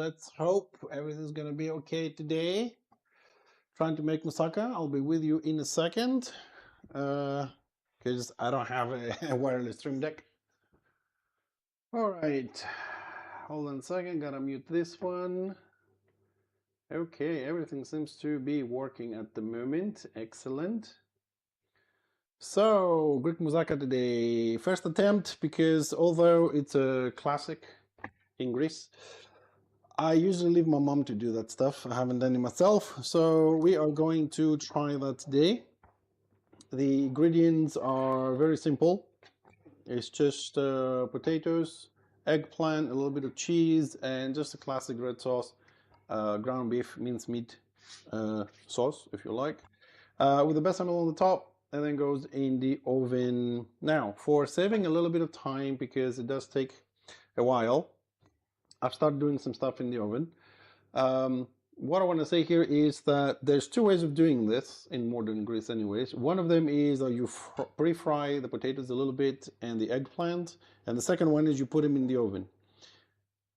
let's hope everything's gonna be okay today. Trying to make moussaka. I'll be with you in a second, because I don't have a wireless stream deck. All right, hold on a second. Gotta mute this one. Okay, everything seems to be working at the moment. Excellent. So, Greek Moussaka today. First attempt, because although it's a classic in Greece, I usually leave my mom to do that stuff. I haven't done it myself. So we are going to try that today. The ingredients are very simple. It's just potatoes, eggplant, a little bit of cheese, and just a classic red sauce, ground beef, mincemeat sauce, if you like, with the bechamel on the top, and then goes in the oven. Now, for saving a little bit of time, because it does take a while, I've started doing some stuff in the oven. What I want to say here is that there's two ways of doing this in modern Greece anyways. One of them is that you pre-fry the potatoes a little bit and the eggplant, and the second one is you put them in the oven.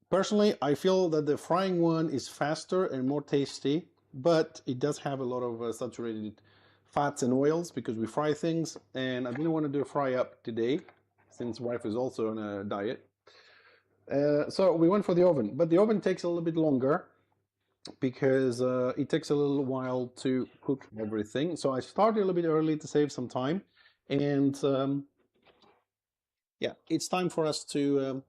Personally, I feel that the frying one is faster and more tasty, but it does have a lot of saturated fats and oils because we fry things, and I didn't want to do a fry up today since wife is also on a diet. So we went for the oven, but the oven takes a little bit longer because it takes a little while to cook everything. So I started a little bit early to save some time, and yeah, it's time for us to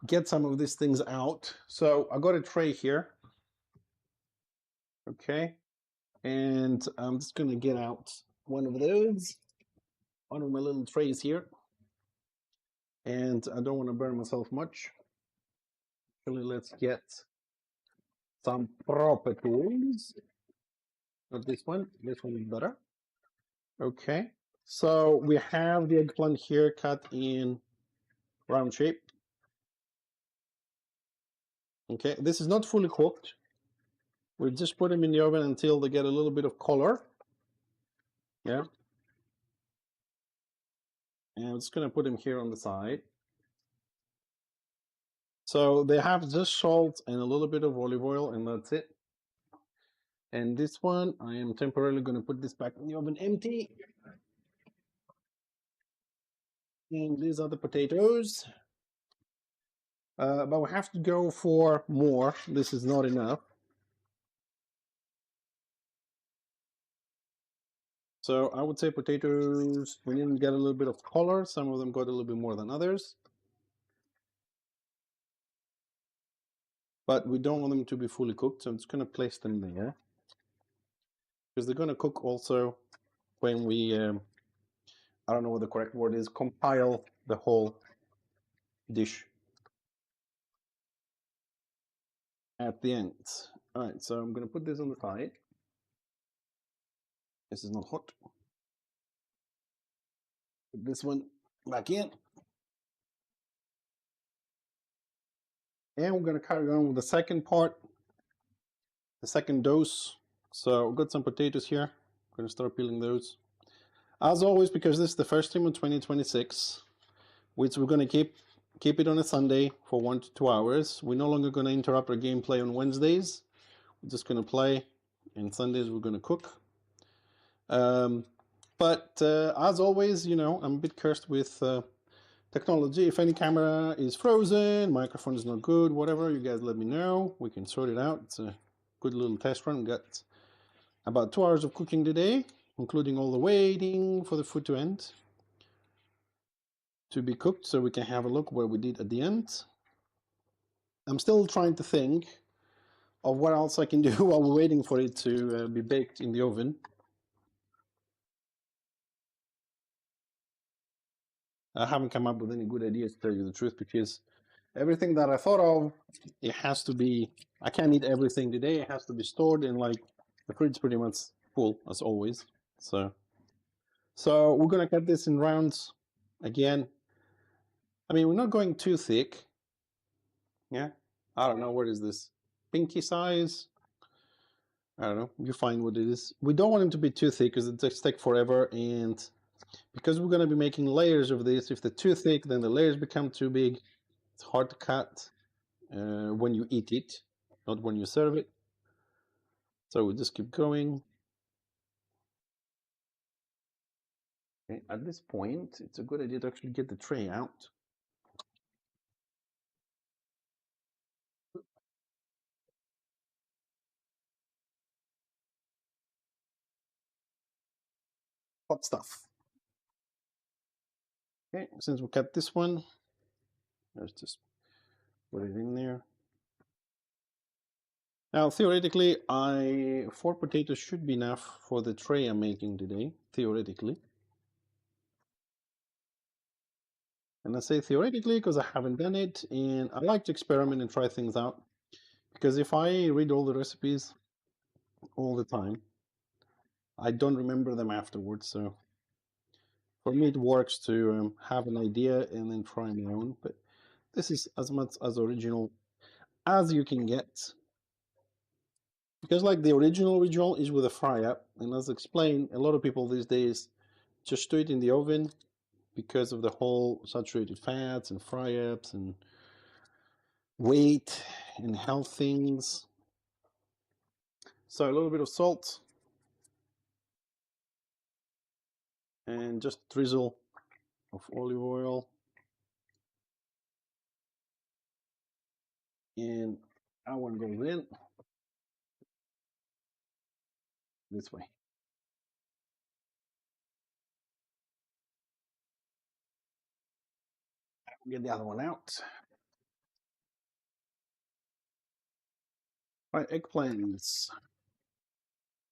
get some of these things out. So I got a tray here, okay, and I'm just gonna get out one of those, one of my little trays here, and I don't want to burn myself much. Actually, let's get some proper tools. Not this one is better. Okay, so we have the eggplant here cut in round shape. Okay, this is not fully cooked. We just put them in the oven until they get a little bit of color. Yeah. And I'm just gonna put them here on the side. So they have just salt and a little bit of olive oil, and that's it. And this one, I am temporarily going to put this back in the oven empty. And these are the potatoes. But we have to go for more. This is not enough. So I would say potatoes, we need to get a little bit of color. Some of them got a little bit more than others. But we don't want them to be fully cooked, so I'm just going to place them there. Because they're going to cook also when we, I don't know what the correct word is, compile the whole dish at the end. All right, so I'm going to put this on the side. This is not hot. Put this one back in. And we're going to carry on with the second part, the second dose. So we've got some potatoes here. I'm going to start peeling those. As always, because this is the first stream of 2026, which we're going to keep it on a Sunday for 1 to 2 hours. We're no longer going to interrupt our gameplay on Wednesdays. We're just going to play, and Sundays we're going to cook. But as always, you know, I'm a bit cursed with technology. If any camera is frozen, microphone is not good, whatever, you guys let me know. We can sort it out. It's a good little test run. We got about 2 hours of cooking today, including all the waiting for the food to end, to be cooked, so we can have a look what we did at the end. I'm still trying to think of what else I can do while we're waiting for it to be baked in the oven. I haven't come up with any good ideas, to tell you the truth, because everything that I thought of, it has to be, I can't eat everything today. It has to be stored in, like, the fridge is pretty much full, as always. So we're going to cut this in rounds again. I mean, we're not going too thick. Yeah. I don't know. What is this? Pinky size? I don't know. You find what it is. We don't want them to be too thick because it just takes forever, and because we're going to be making layers of this, if they're too thick, then the layers become too big. It's hard to cut. when you eat it, not when you serve it. So we just keep going. Okay, at this point, it's a good idea to actually get the tray out. Hot stuff. Okay, since we cut this one, let's just put it in there. Now, theoretically, 4 potatoes should be enough for the tray I'm making today, theoretically. And I say theoretically because I haven't done it, and I like to experiment and try things out. Because if I read all the recipes all the time, I don't remember them afterwards. So for me, it works to have an idea and then try my own. But this is as much as original as you can get. Because like the original is with a fry up, and as explained, a lot of people these days just do it in the oven because of the whole saturated fats and fry ups and weight and health things. So a little bit of salt and just drizzle of olive oil, and that one goes in this way. Get the other one out. All right, eggplants.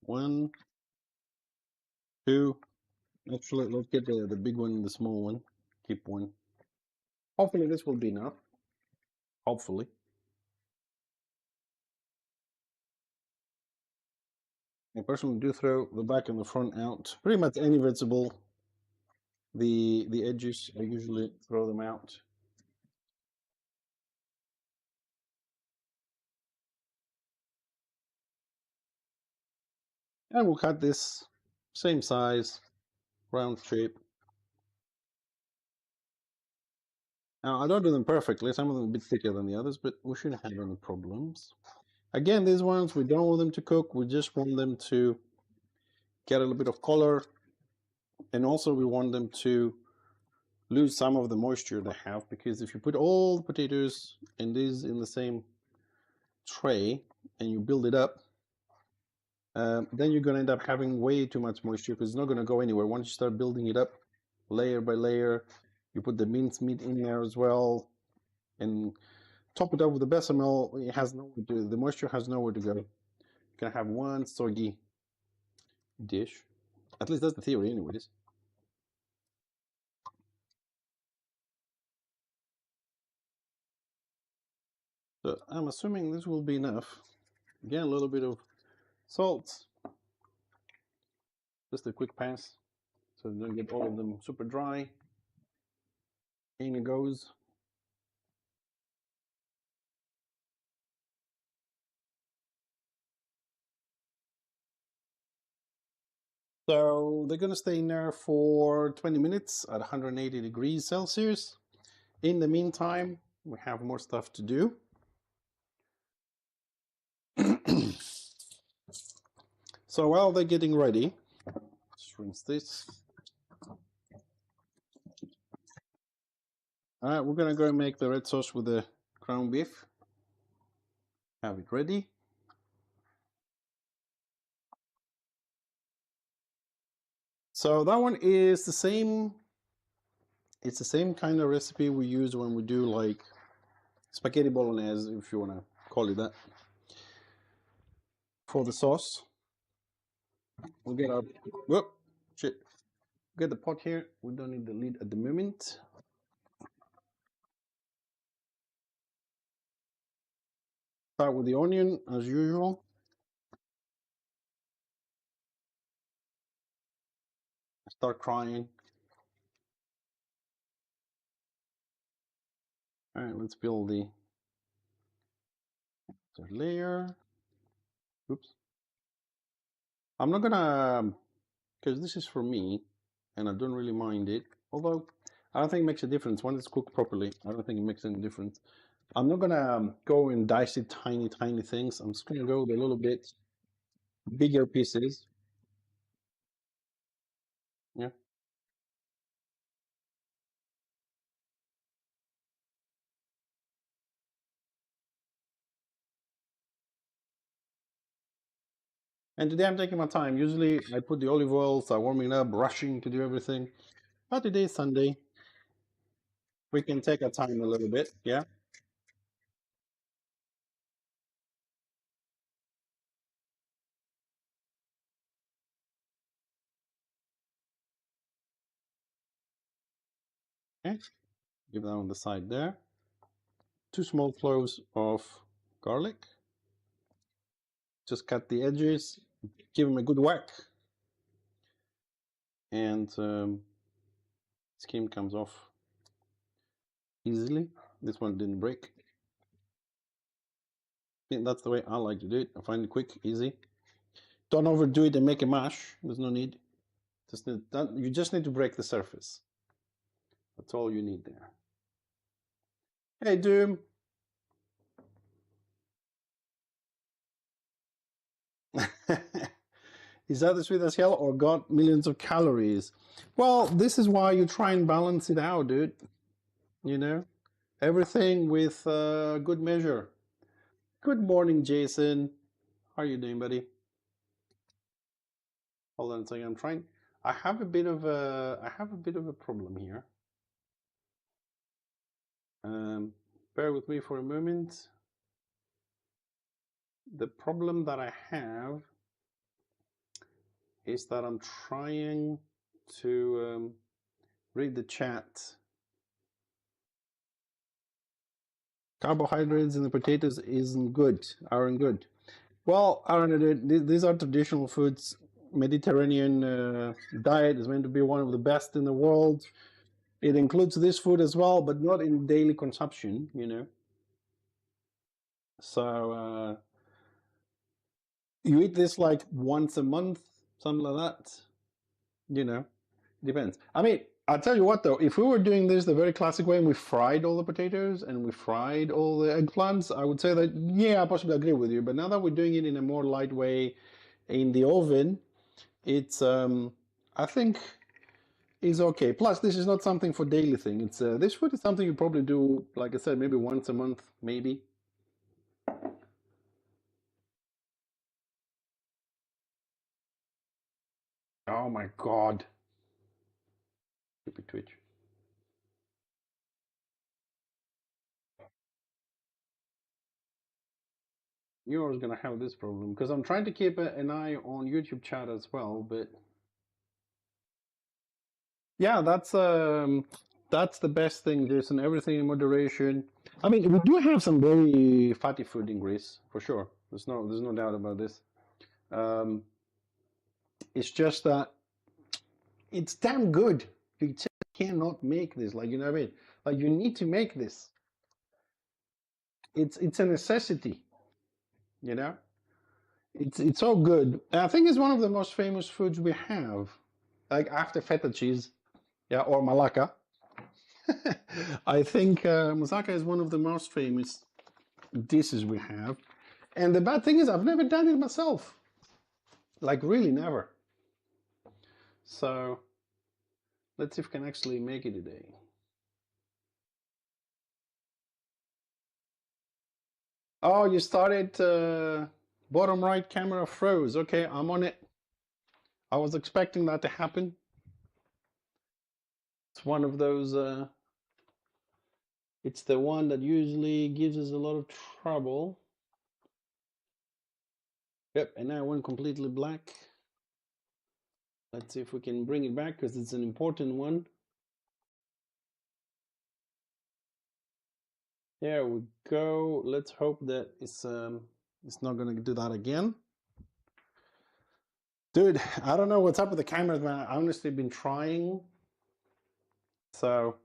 One, two. Actually, let's get the big one and the small one. Keep one. Hopefully this will be enough. Hopefully. I personally do throw the back and the front out. Pretty much any vegetable, the edges, I usually throw them out. And we'll cut this same size, round shape. Now, I don't do them perfectly. Some of them are a bit thicker than the others, but we shouldn't have any problems. Again, these ones, we don't want them to cook. We just want them to get a little bit of color. And also we want them to lose some of the moisture they have, because if you put all the potatoes and these in the same tray and you build it up, then you're going to end up having way too much moisture because it's not going to go anywhere. Once you start building it up layer by layer, you put the minced meat in there as well, and top it up with the bechamel. It has nowhere to, the moisture has nowhere to go. You're going to have one soggy dish. At least that's the theory anyways. So I'm assuming this will be enough. Again, a little bit of salt. Just a quick pass so don't get all of them super dry. In it goes. So they're going to stay in there for 20 minutes at 180 degrees Celsius. In the meantime, we have more stuff to do. So while they're getting ready, just rinse this. All right, we're going to go and make the red sauce with the ground beef. Have it ready. So that one is the same. It's the same kind of recipe we use when we do like spaghetti bolognese, if you want to call it that. For the sauce, we'll get our, whoop, shit. Get the pot here. We don't need the lid at the moment. Start with the onion as usual. Start crying. All right, let's build the third layer. Oops. I'm not gonna, because this is for me, and I don't really mind it. Although I don't think it makes a difference when it's cooked properly. I don't think it makes any difference. I'm not gonna go and dice it tiny things. I'm just gonna go with a little bit bigger pieces. Yeah. And today I'm taking my time. Usually I put the olive oil, start warming up, rushing to do everything. But today is Sunday. We can take our time a little bit. Yeah. Okay. Give that on the side there. 2 small cloves of garlic. Just cut the edges, give them a good whack, and skin comes off easily. This one didn't break. Yeah, that's the way I like to do it. I find it quick, easy. Don't overdo it and make a mash. There's no need. You just need to break the surface. That's all you need there. Hey, Doom. Is that as sweet as hell or got millions of calories? Well, this is why you try and balance it out, dude. You know, everything with good measure. Good morning, Jason. How are you doing, buddy? Hold on a second. I'm trying. I have a bit of a problem here. Bear with me for a moment. The problem that I have is that I'm trying to read the chat. Carbohydrates in the potatoes aren't good. Well, Aaron, these are traditional foods. Mediterranean diet is meant to be one of the best in the world. It includes this food as well, but not in daily consumption, you know. So you eat this like once a month, something like that, you know. Depends. I mean, I'll tell you what though, if we were doing this the very classic way and we fried all the potatoes and we fried all the eggplants, I would say that, yeah, I possibly agree with you. But now that we're doing it in a more light way in the oven, it's, I think, is okay. Plus, this is not something for daily thing. It's this food is something you probably do, like I said, maybe once a month, maybe. Oh my God. Stupid Twitch. You're always gonna have this problem because I'm trying to keep an eye on YouTube chat as well, but yeah, that's the best thing, Jason. Everything in moderation. I mean, we do have some very fatty food in Greece, for sure. There's no doubt about this. Um, it's just that it's damn good. You just cannot make this. Like, you know what I mean? Like, you need to make this. It's a necessity, you know? It's so good. And I think it's one of the most famous foods we have. Like after feta cheese, yeah, or malaka. I think moussaka is one of the most famous dishes we have. And the bad thing is, I've never done it myself. Like, really, never. So, let's see if we can actually make it today. Oh, you started bottom right camera froze. Okay, I'm on it. I was expecting that to happen. It's one of those, it's the one that usually gives us a lot of trouble. Yep, and now it went completely black. Let's see if we can bring it back because it's an important one. There we go. Let's hope that it's not gonna do that again. Dude, I don't know what's up with the cameras, man. I honestly been trying. So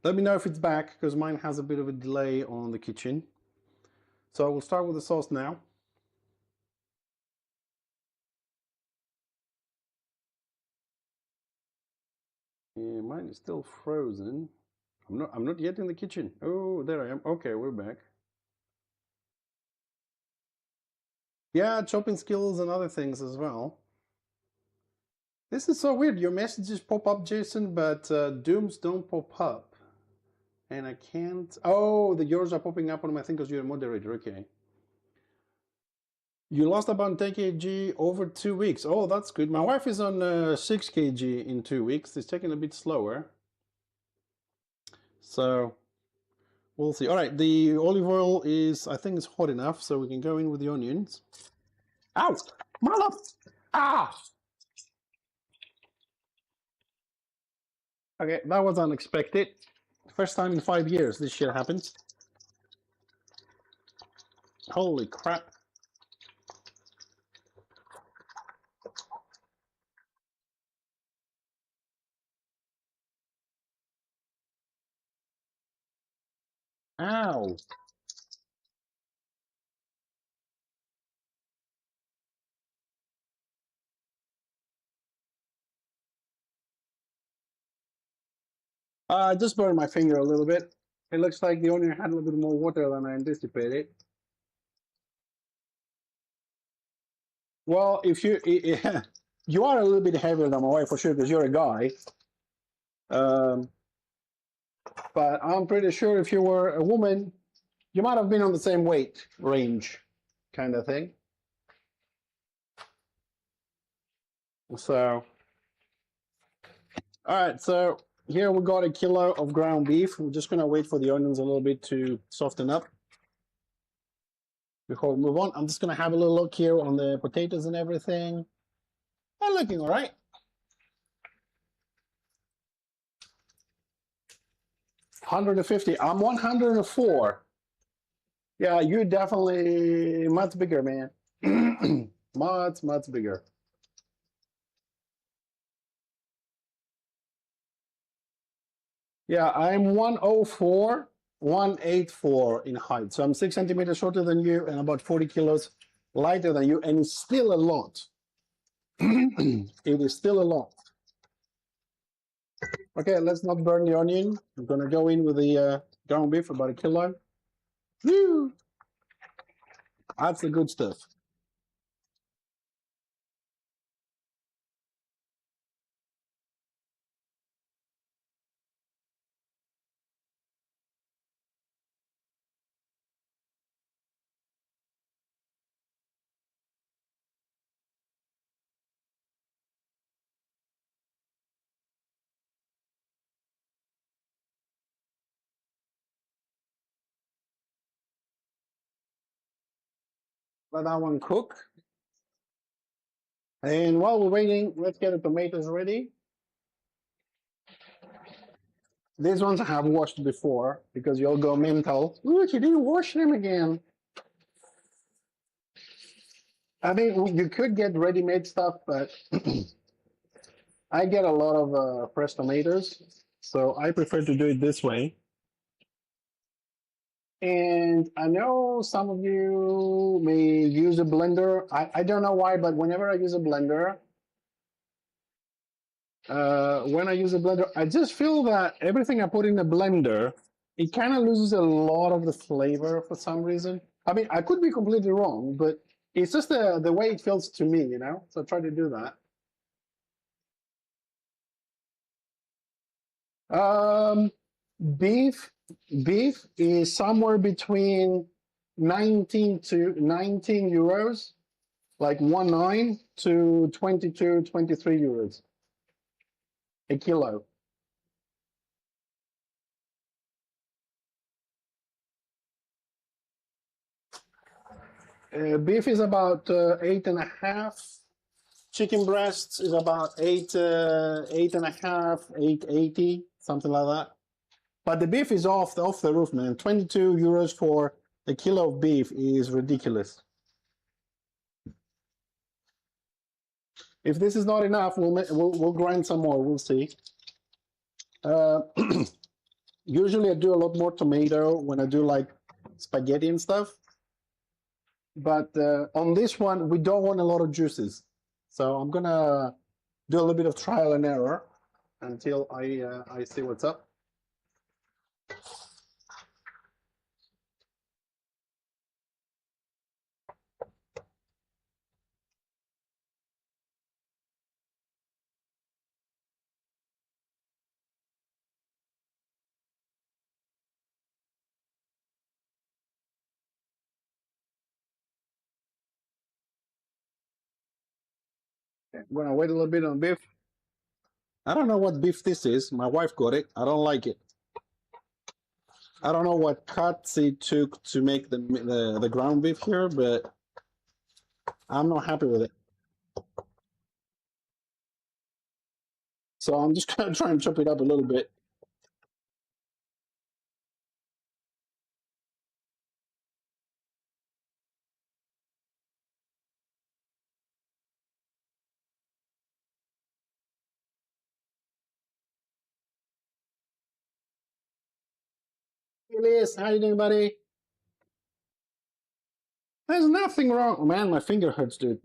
let me know if it's back because mine has a bit of a delay on the kitchen. So we'll start with the sauce now. Yeah, mine is still frozen. I'm not yet in the kitchen. Oh, there I am. Okay, we're back. Yeah, chopping skills and other things as well. This is so weird. Your messages pop up, Jason, but dooms don't pop up. And I can't. Oh, the yours are popping up on my thing because you're a moderator. Okay. You lost about 10 kg over 2 weeks. Oh, that's good. My wife is on 6 kg in 2 weeks. It's taking a bit slower. So we'll see. All right, the olive oil is, I think it's hot enough, so we can go in with the onions. Ow! Mother! Ah! Okay, that was unexpected. First time in 5 years this shit happens. Holy crap. Ow! I just burned my finger a little bit. It looks like the onion had a little bit more water than I anticipated. Well, if you you are a little bit heavier than my wife for sure because you're a guy. Um, but I'm pretty sure if you were a woman, you might have been on the same weight range, kind of thing. So, all right. So here we got a kilo of ground beef. We're just gonna wait for the onions a little bit to soften up before we move on. I'm just gonna have a little look here on the potatoes and everything. They're looking all right. 150. I'm 104. Yeah, you're definitely much bigger, man. Much bigger. Yeah, I'm 104, 184 in height. So I'm 6 centimeters shorter than you and about 40 kilos lighter than you, and it's still a lot. It is still a lot. Okay, let's not burn the onion. I'm gonna go in with the ground beef, about a kilo. Woo! That's the good stuff. Let that one cook. And while we're waiting, let's get the tomatoes ready. These ones I have washed before because you'll go mental. Look, you didn't wash them again. I mean, you could get ready-made stuff, but I get a lot of fresh tomatoes, so I prefer to do it this way. And I know some of you may use a blender. I don't know why, but whenever I use a blender, when I use a blender, I just feel that everything I put in the blender, it kind of loses a lot of the flavor for some reason. I mean, I could be completely wrong, but it's just the way it feels to me, you know? So I try to do that. Um, beef, beef is somewhere between 19 euros, like 19 to 22, 23 euros a kilo. Beef is about 8.5. Chicken breasts is about 8.5, 880, something like that. But the beef is off the roof, man. 22 euros for a kilo of beef is ridiculous. If this is not enough, we'll grind some more. We'll see. Uh, usually I do a lot more tomato when I do like spaghetti and stuff. But on this one, we don't want a lot of juices. So I'm gonna do a little bit of trial and error until I see what's up. I'm gonna wait a little bit on beef. I don't know what beef this is. My wife got it. I don't like it. I don't know what cuts it took to make the ground beef here, but I'm not happy with it. So I'm just gonna try and chop it up a little bit. Hey Liz, how you doing, buddy? There's nothing wrong. Man, my finger hurts, dude.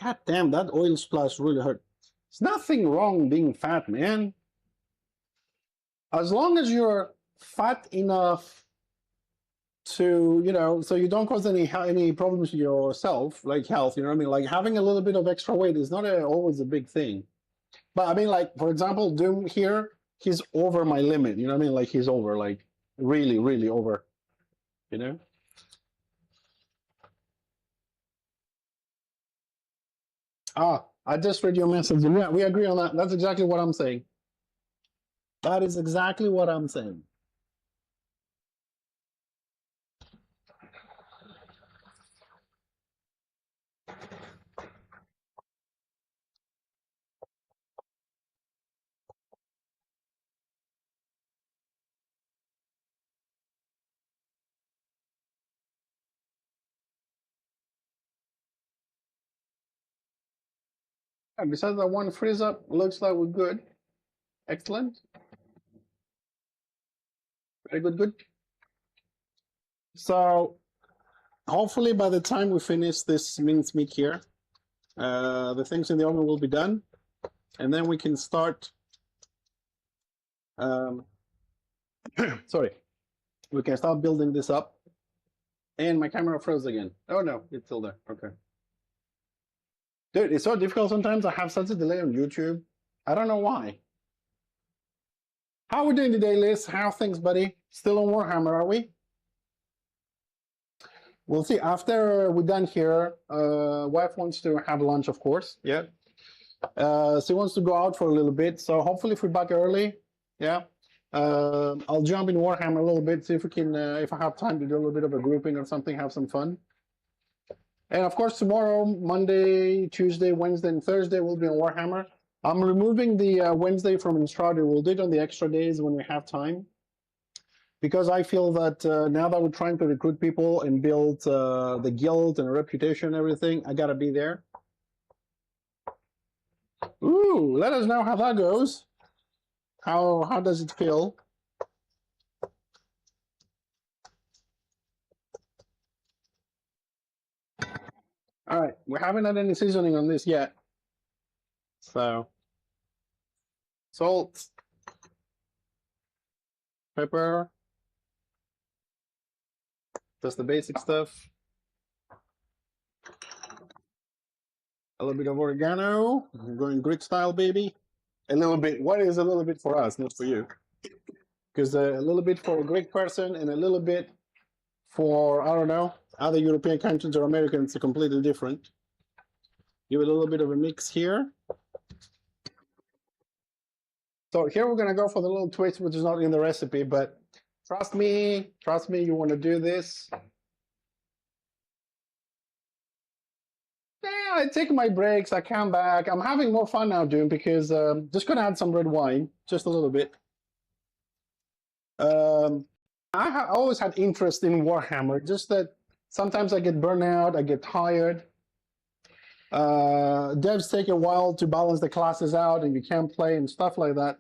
God damn, that oil splash really hurt. There's nothing wrong being fat, man. As long as you're fat enough to, so you don't cause any problems to yourself, like health, you know what I mean? Like having a little bit of extra weight is not always a big thing. But I mean, like, for example, Doom here, he's over my limit, you know what I mean? Like he's over, like really, really over, you know? Ah, I just read your message. Yeah, we agree on that. That's exactly what I'm saying. That is exactly what I'm saying. And besides that one freeze up, looks like we're good. Excellent. Very good, good. So hopefully by the time we finish this minced meat here, the things in the oven will be done. And then we can start, sorry, we can start building this up. And my camera froze again. Oh no, it's still there, okay. Dude, it's so difficult sometimes. I have such a delay on YouTube. I don't know why. How are we doing today, Liz? How are things, buddy? Still on Warhammer, are we? We'll see. After we're done here, wife wants to have lunch, of course. Yeah. She wants to go out for a little bit. So hopefully if we're back early, yeah. I'll jump in Warhammer a little bit, see if we can, if I have time to do a little bit of a grouping or something, have some fun. And of course, tomorrow, Monday, Tuesday, Wednesday, and Thursday will be on Warhammer. I'm removing the Wednesday from Instrada. We'll do it on the extra days when we have time. Because I feel that now that we're trying to recruit people and build the guild and reputation and everything, I gotta be there. Ooh, let us know how that goes. How does it feel? All right, we haven't had any seasoning on this yet. So, salt, pepper, just the basic stuff. A little bit of oregano. I'm going Greek style, baby. A little bit. What is a little bit for us, not for you? Because a little bit for a Greek person and a little bit for, I don't know, other European countries or Americans are completely different. Give it a little bit of a mix here. So here we're gonna go for the little twist, which is not in the recipe, but trust me, you want to do this. Yeah, I take my breaks, I come back. I'm having more fun now, Doom, because just gonna add some red wine, just a little bit. I always had interest in Warhammer, just that sometimes I get burned out, I get tired. Devs take a while to balance the classes out, and you can't play and stuff like that.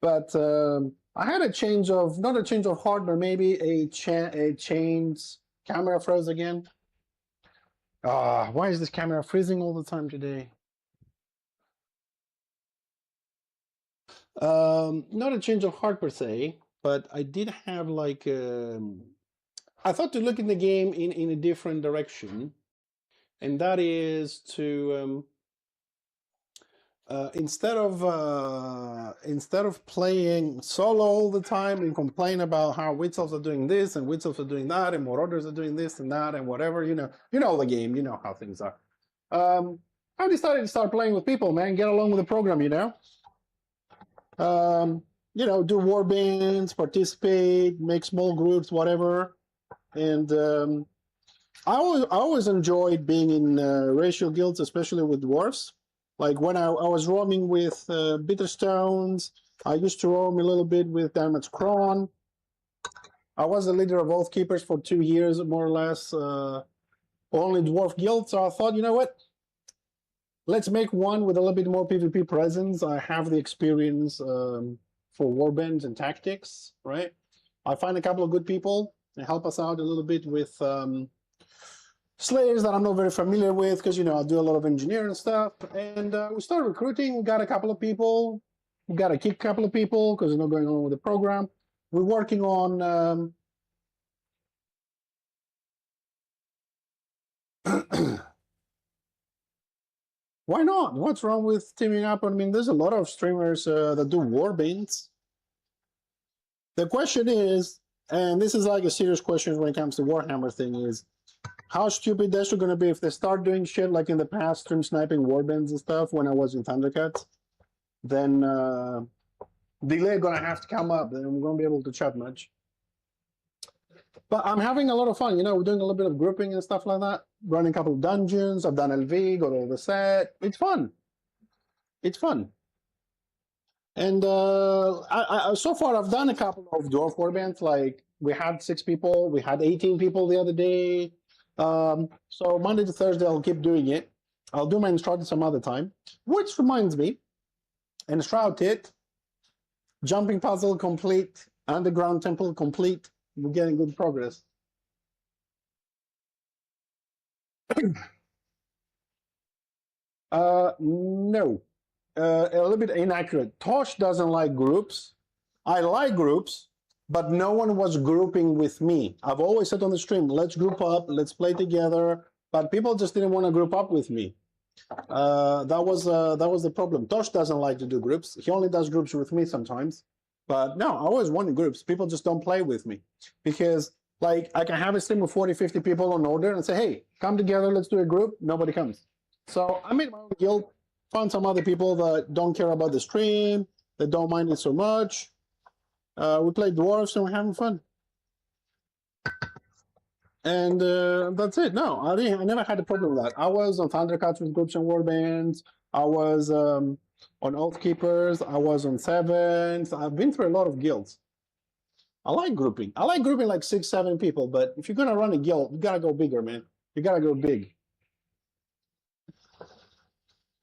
But I had a change of, not a change of heart, but maybe a change. Camera froze again. Why is this camera freezing all the time today? Not a change of heart per se, but I did have like I thought to look in the game in a different direction, and that is to instead of playing solo all the time and complain about how Witzel's are doing this and Witzel's are doing that and Marauders are doing this and that and whatever, you know the game, you know how things are. I decided to start playing with people, man, get along with the program, do war bands, participate, make small groups, whatever. And I always enjoyed being in racial guilds, especially with dwarfs. Like when I was roaming with Bitterstones, I used to roam a little bit with Damage Kron. I was the leader of Oath Keepers for 2 years, more or less, only dwarf guild. So I thought, you know what? Let's make one with a little bit more PvP presence. I have the experience for warbands and tactics, right? I find a couple of good people and help us out a little bit with slayers that I'm not very familiar with because, I do a lot of engineering stuff. And we started recruiting. We got a couple of people. We got to kick a couple of people because it's not going on with the program. We're working on why not? What's wrong with teaming up? I mean, there's a lot of streamers that do warbands. The question is, and this is like a serious question when it comes to Warhammer thing, is how stupid they're going to be if they start doing shit like in the past, stream sniping warbands and stuff when I was in Thundercats. Then delay going to have to come up, and we won't be able to chat much. But I'm having a lot of fun. We're doing a little bit of grouping and stuff like that. Running a couple of dungeons. I've done LV, got all the set. It's fun. It's fun. And so far, I've done a couple of dwarf warbands. Like we had 6 people. We had 18 people the other day. So Monday to Thursday, I'll keep doing it. I'll do my Enshrouded some other time. Which reminds me, Enshrouded, jumping puzzle complete, underground temple complete. We're getting good progress. No. A little bit inaccurate. Tosh doesn't like groups. I like groups, but no one was grouping with me. I've always said on the stream, let's group up, let's play together, but people just didn't want to group up with me. That was the problem. Tosh doesn't like to do groups. He only does groups with me sometimes. But no, I always wanted groups. People just don't play with me because like I can have a stream of 40, 50 people on order and say, hey, come together, let's do a group. Nobody comes. So I made my own guild, found some other people that don't care about the stream, that don't mind it so much. We play dwarves and we're having fun. And that's it. No, I never had a problem with that. I was on Thundercats with groups and warbands. I was on Oath Keepers. I was on Sevens. I've been through a lot of guilds. I like grouping. I like grouping like 6, 7 people. But if you're gonna run a guild, you gotta go bigger, man. You gotta go big.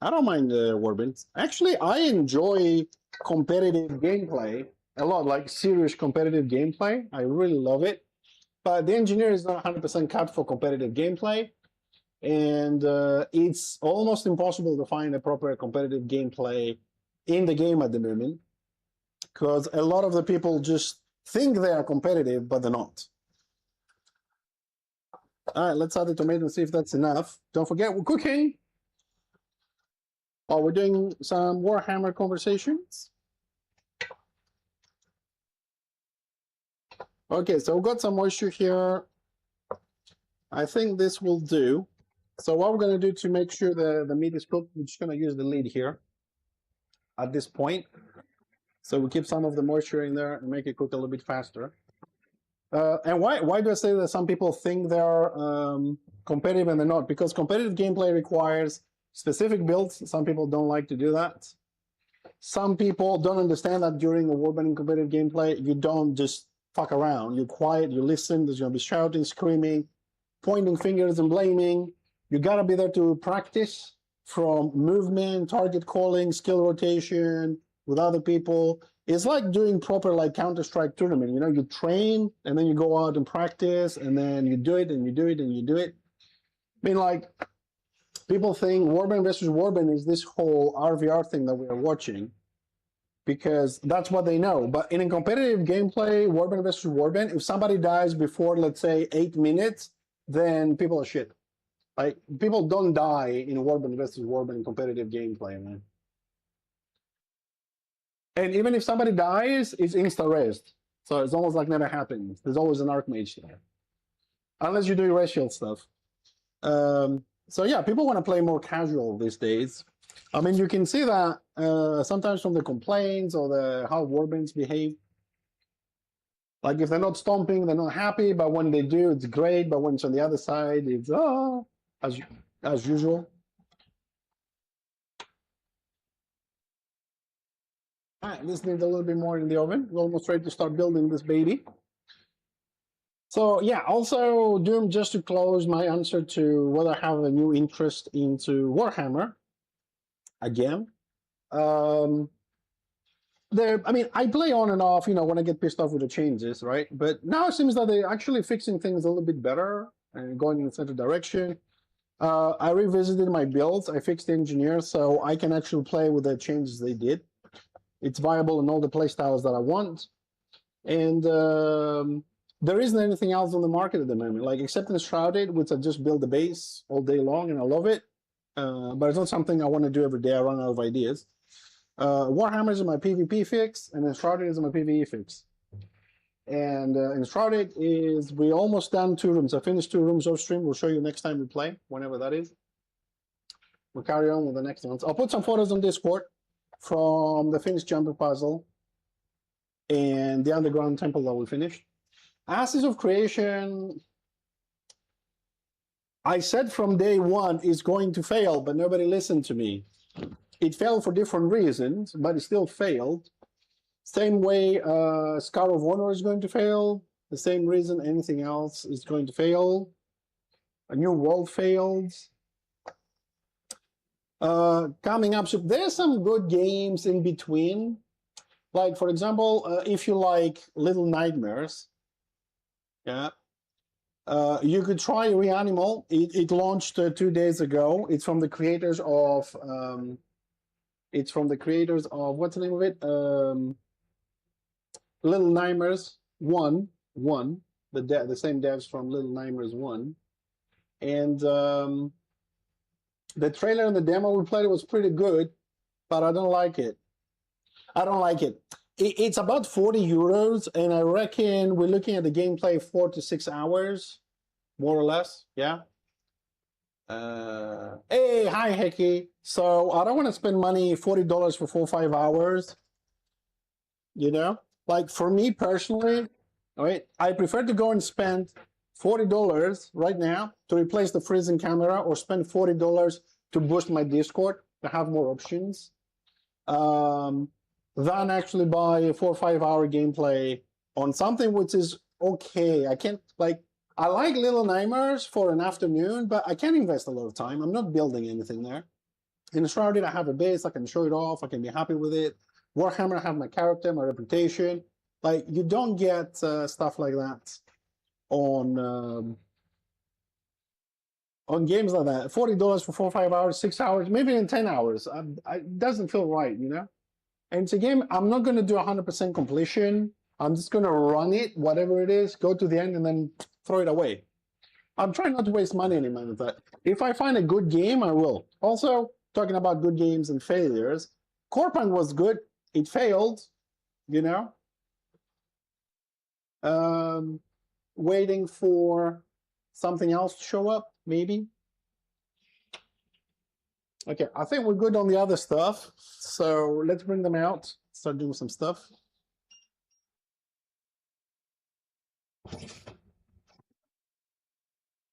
I don't mind warbands. Actually, I enjoy competitive gameplay a lot, like serious competitive gameplay. I really love it. But the engineer is not 100% cut for competitive gameplay. And it's almost impossible to find a proper competitive gameplay in the game at the moment. Because a lot of the people just think they are competitive, but they're not. All right, let's add the tomato and see if that's enough. Don't forget, we're cooking. Oh, we're doing some Warhammer conversations. Okay, so we've got some moisture here. I think this will do. So what we're going to do to make sure the meat is cooked, we're just going to use the lid here at this point. So we keep some of the moisture in there and make it cook a little bit faster. And why do I say that some people think they're competitive and they're not? Because competitive gameplay requires specific builds. Some people don't like to do that. Some people don't understand that during a warbanding competitive gameplay, you don't just fuck around. You're quiet, you listen, there's going to be shouting, screaming, pointing fingers and blaming. You got to be there to practice from movement, target calling, skill rotation with other people. It's like doing proper like Counter-Strike tournament. You train and then you go out and practice and then you do it and you do it and you do it. I mean, like, people think Warband versus Warband is this whole RVR thing that we're watching. because that's what they know. But in a competitive gameplay, warband versus warband, if somebody dies before, let's say, 8 minutes, then people are shit. Like, people don't die in warband versus warband competitive gameplay, man. And even if somebody dies, it's insta-rest. So it's almost like never happens. There's always an Archmage there. Unless you do racial stuff. So yeah, people want to play more casual these days. I mean, you can see that sometimes from the complaints or the how warbands behave. Like if they're not stomping, they're not happy, but when they do, it's great. But when it's on the other side, it's as usual. All right, this needs a little bit more in the oven. We're almost ready to start building this baby. So yeah, also Doom, just to close my answer to whether I have a new interest into Warhammer again. I mean, I play on and off, when I get pissed off with the changes, right? But now it seems that they're actually fixing things a little bit better and going in the center direction. I revisited my builds. I fixed the engineers, so I can actually play with the changes they did. It's viable in all the playstyles that I want. And there isn't anything else on the market at the moment, like except in Shrouded, which I just build the base all day long, and I love it. But it's not something I want to do every day. I run out of ideas. Warhammer is my PvP fix, and Enshrouded is my PvE fix. And Enshrouded is, we almost done 2 rooms. I finished 2 rooms off stream. We'll show you next time we play, whenever that is. We'll carry on with the next ones. I'll put some photos on Discord from the finished jumper puzzle and the underground temple that we finished. Ashes of Creation, I said from day one it's going to fail, but nobody listened to me. It failed for different reasons, but it still failed. Same way Scar of Honor is going to fail, the same reason anything else is going to fail. A New World failed. Coming up, so there's some good games in between. Like, for example, if you like Little Nightmares, yeah, you could try Reanimal. It launched 2 days ago. It's from the creators of what's the name of it? Little Nightmares 1, the same devs from Little Nightmares 1. And the trailer and the demo we played was pretty good, but I don't like it. It's about 40 euros, and I reckon we're looking at the gameplay 4 to 6 hours, more or less, yeah? Hey, hi, Hecky. So I don't want to spend money, $40 for 4 or 5 hours, Like, for me personally, all right, I prefer to go and spend $40 right now to replace the freezing camera, or spend $40 to boost my Discord to have more options, than actually buy a 4 or 5 hour gameplay on something which is okay. I like Little Nightmares for an afternoon, but I can't invest a lot of time. I'm not building anything there. In Shrouded, I have a base, I can show it off, I can be happy with it. Warhammer, I have my character, my reputation. Like, you don't get stuff like that on games like that. $40 for 4 or 5 hours, 6 hours, maybe in 10 hours. It doesn't feel right, And it's a game, I'm not going to do 100% completion. I'm just going to run it, whatever it is, go to the end, and then throw it away. I'm trying not to waste money anymore with that. If I find a good game, I will. Also, talking about good games and failures, Corpang was good. It failed, Waiting for something else to show up, maybe. Okay, I think we're good on the other stuff. So let's bring them out, start doing some stuff.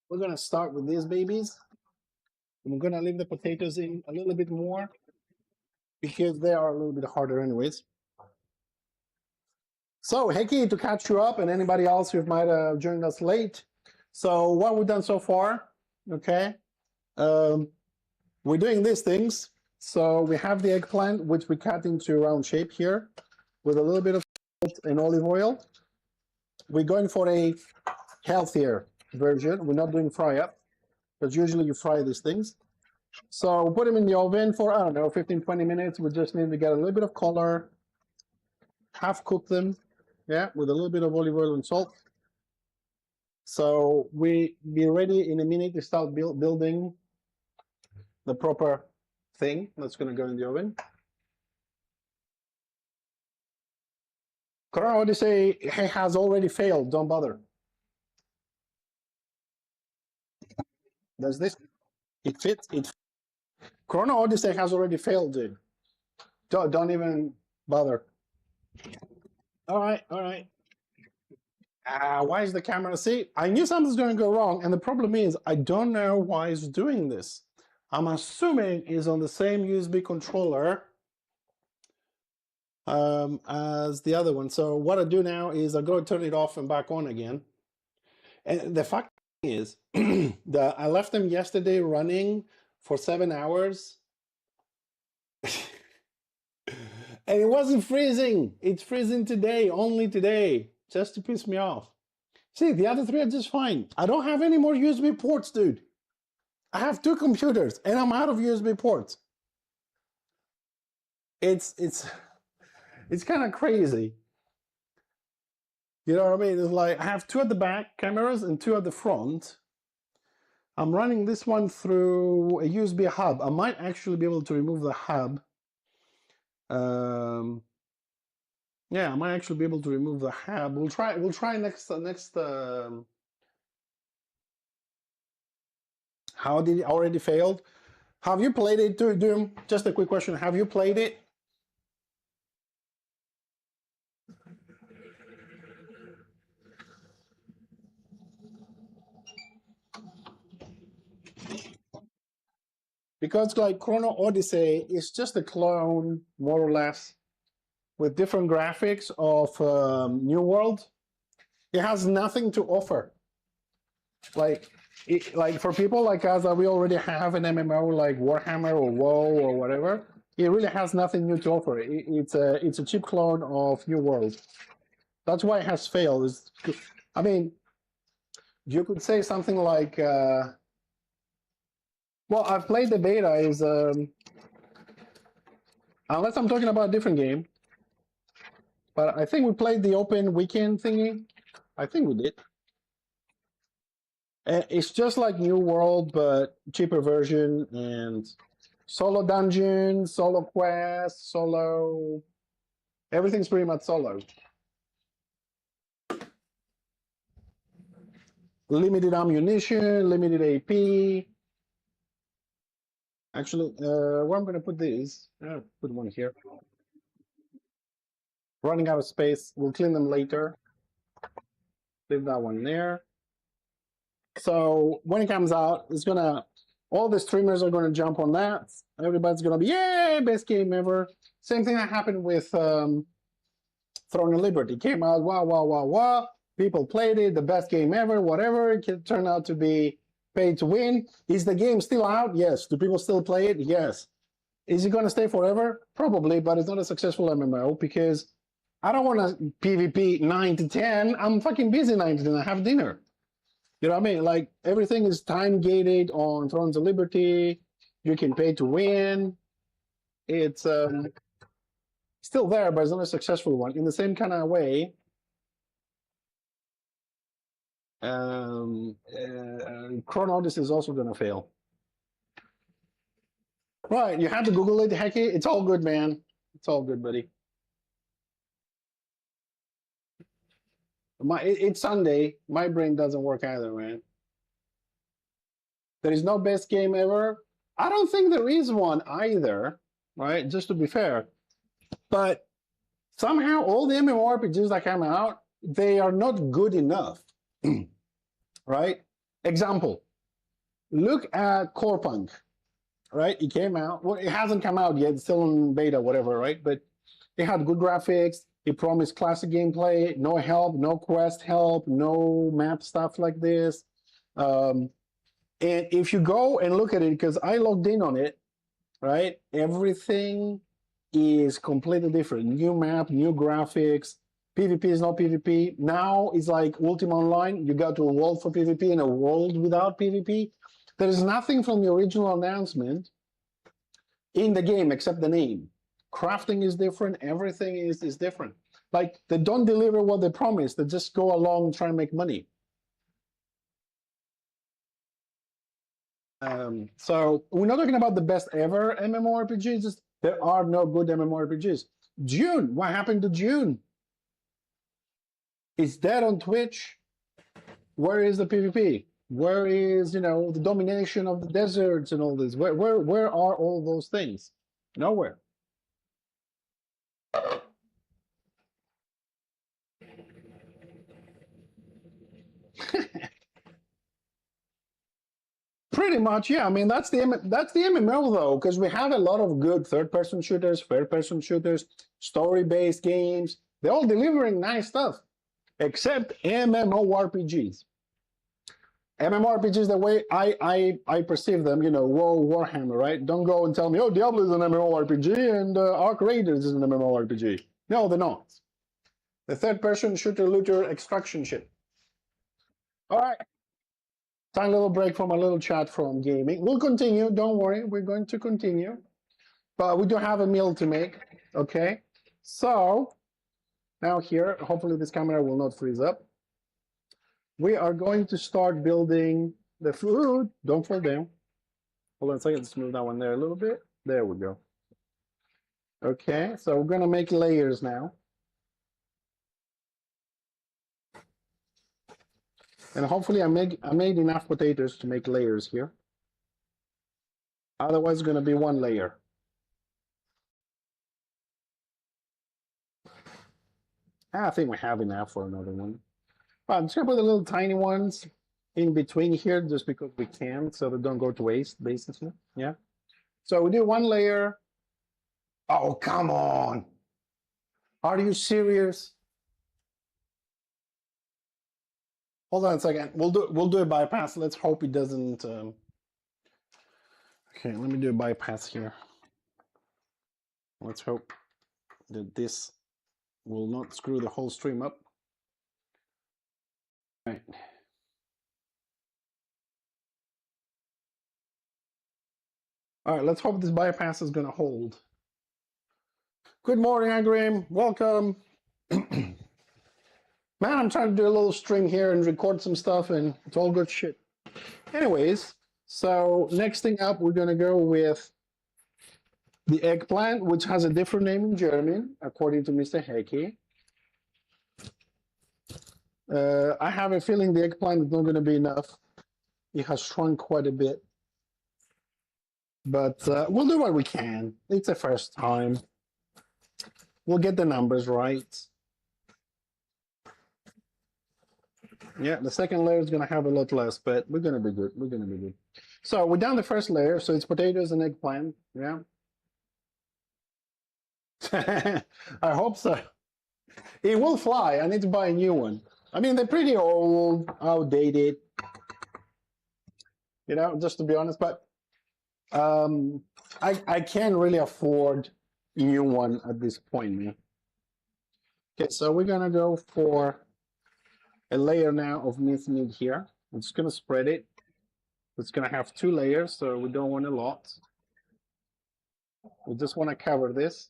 We're gonna start with these babies. I'm gonna leave the potatoes in a little bit more because they are a little bit harder anyways. So, Hecky, to catch you up, and anybody else who might have joined us late. So what we've done so far, okay? We're doing these things. So we have the eggplant, which we cut into round shape here with a little bit of salt and olive oil. We're going for a healthier version. We're not doing fry up, because usually you fry these things. So put them in the oven for, I don't know, 15, 20 minutes. We just need to get a little bit of color, half cook them, yeah, with a little bit of olive oil and salt. So we be ready in a minute to start building the proper thing that's going to go in the oven. Corona Odyssey has already failed. Don't bother. Does this? It fits. Corona Odyssey has already failed, dude. Don't even bother. All right, all right. Why is the camera? See, I knew something's going to go wrong, and the problem is I don't know why it's doing this. I'm assuming it's on the same USB controller as the other one. So what I do now is I go and turn it off and back on again. And the fact is that I left them yesterday running for 7 hours. And it wasn't freezing. It's freezing today, only today, just to piss me off. See, the other three are just fine. I don't have any more USB ports, dude. I have 2 computers and I'm out of USB ports. It's kind of crazy. You know what I mean? It's like I have 2 at the back cameras and 2 at the front. I'm running this one through a USB hub. I might actually be able to remove the hub. Yeah, I might actually be able to remove the hub. We'll try next how did it already failed? Have you played it, Doom? Just a quick question. Have you played it? Because like Chrono Odyssey is just a clone, more or less, with different graphics of New World. It has nothing to offer. Like for people like us that we already have an MMO like Warhammer or WoW or whatever, it really has nothing new to offer. It's a cheap clone of New World. That's why it has failed. I mean, you could say something like, well, I've played the beta. Is unless I'm talking about a different game, but I think we played the open weekend thingy. I think we did. It's just like New World, but cheaper version and solo dungeon, solo quest, solo. Everything's pretty much solo. Limited ammunition, limited AP. Actually, where I'm going to put these, I'll put one here. Running out of space. We'll clean them later. Leave that one there. So when it comes out, it's gonna, all the streamers are gonna jump on that. Everybody's gonna be, yay, best game ever. Same thing that happened with Throne of Liberty. Came out, wow, wow, wow, wow. People played it, the best game ever, whatever. It turned out to be pay to win. Is the game still out? Yes. Do people still play it? Yes. Is it gonna stay forever? Probably, but it's not a successful MMO because I don't want to PvP 9 to 10. I'm fucking busy 9 to 10. I have dinner. You know what I mean? Like everything is time gated on Thrones of Liberty. You can pay to win. It's still there, but it's not a successful one. In the same kind of way, Chrono Odyssey is also going to fail. Right, you had to Google it, Hecky. It's all good, man. It's all good, buddy. It's Sunday. My brain doesn't work either, man. There is no best game ever. I don't think there is one either, right? Just to be fair. But somehow all the MMORPGs that come out, they are not good enough, right? Example, look at Core Punk, right? It came out. Well, it hasn't come out yet. It's still in beta, whatever, right? But it had good graphics. It promised classic gameplay, no help, no quest help, no map stuff like this. And if you go and look at it, because I logged in on it, right? Everything is completely different. New map, new graphics. PvP is not PvP. Now it's like Ultima Online. You go to a world for PvP and a world without PvP. There is nothing from the original announcement in the game except the name. Crafting is different. Everything is different. Like they don't deliver what they promise. They just go along and try and make money. So we're not talking about the best ever MMORPGs. Just, there are no good MMORPGs. June, what happened to June? It's dead on Twitch. Where is the PvP? Where is, the domination of the deserts and all this? Where are all those things? Nowhere. Pretty much, yeah. I mean, that's the MMO though, because we have a lot of good third-person shooters, first-person shooters, story-based games. They're all delivering nice stuff, except MMORPGs. MMORPGs, the way I perceive them, Warhammer, right? Don't go and tell me, oh, Diablo is an MMORPG and Arc Raiders is an MMORPG. No, they're not. The third-person shooter, looter, extraction shit. All right. Tiny little break from a little chat from gaming. We'll continue. Don't worry. We're going to continue. But we do have a meal to make. Okay. So now here, hopefully this camera will not freeze up. We are going to start building the food. Don't fall down. Hold on a second. Let's move that one there a little bit. There we go. Okay. So we're going to make layers now. And hopefully I made enough potatoes to make layers here. Otherwise, it's going to be one layer. I think we have enough for another one. But I'm just going to put the little tiny ones in between here just because we can, so they don't go to waste, basically. Yeah. So we do one layer. Oh, come on. Are you serious? Hold on a second. We'll do a bypass. Let's hope it doesn't. Okay, let me do a bypass here. Let's hope that this will not screw the whole stream up. All right. All right, let's hope this bypass is going to hold. Good morning, Agrim. Welcome. Man, I'm trying to do a little stream here and record some stuff, and it's all good shit. Anyways, so next thing up, we're going to go with the eggplant, which has a different name in German, according to Mr. Heki. I have a feeling the eggplant is not going to be enough. It has shrunk quite a bit. But we'll do what we can. It's the first time. We'll get the numbers right. Yeah, the second layer is going to have a lot less, but we're going to be good. We're going to be good. So we're done the first layer. So it's potatoes and eggplant. Yeah. I hope so. It will fly. I need to buy a new one. I mean, they're pretty old, outdated, just to be honest. But I can't really afford a new one at this point, man. Okay, so we're going to go for a layer now of minced meat here. I'm just going to spread it. It's going to have 2 layers, so we don't want a lot. We just want to cover this.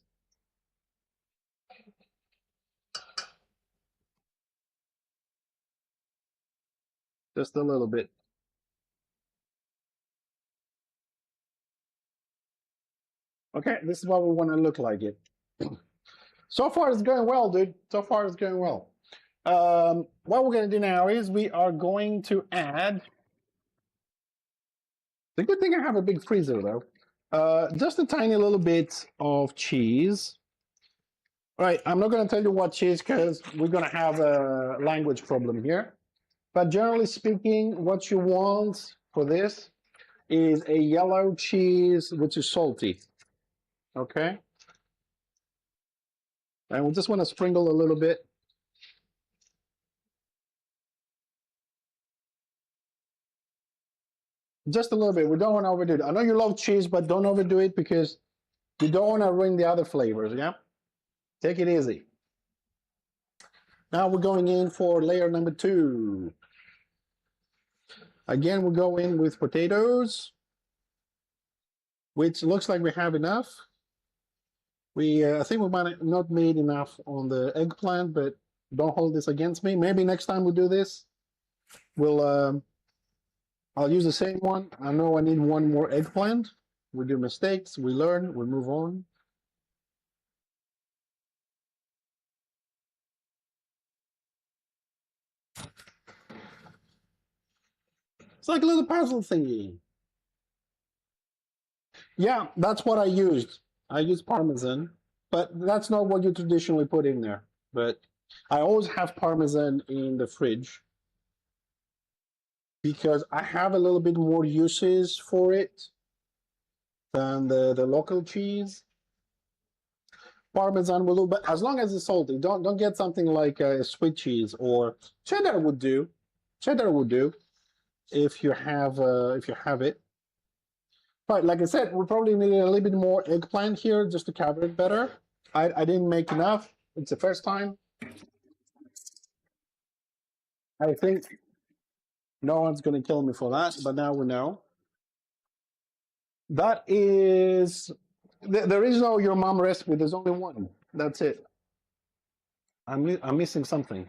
Just a little bit. Okay, this is what we want to look like it. So far, it's going well, dude. So far, it's going well. What we're going to do now is we are going to add. The good thing I have a big freezer, though. Just a tiny little bit of cheese. All right, I'm not going to tell you what cheese because we're going to have a language problem here. But generally speaking, what you want for this is a yellow cheese which is salty. Okay? And we just want to sprinkle a little bit. Just a little bit. We don't want to overdo it. I know you love cheese, but don't overdo it because you don't want to ruin the other flavors, yeah? Take it easy. Now we're going in for layer number 2. Again, we'll go in with potatoes, which looks like we have enough. I think we might have not made enough on the eggplant, but don't hold this against me. Maybe next time we do this, we'll I'll use the same one. I know I need one more eggplant. We do mistakes, we learn, we move on. It's like a little puzzle thingy. Yeah, that's what I used. I used Parmesan, but that's not what you traditionally put in there. But I always have Parmesan in the fridge because I have a little bit more uses for it than the local cheese. Parmesan will do, but as long as it's salty, don't get something like a sweet cheese or cheddar would do. Cheddar would do if you have it. But like I said, we probably need a little bit more eggplant here just to cover it better. I didn't make enough. It's the first time. I think no one's going to kill me for that, but now we know. That is, there is no your mom recipe. There's only one. That's it. I'm missing something.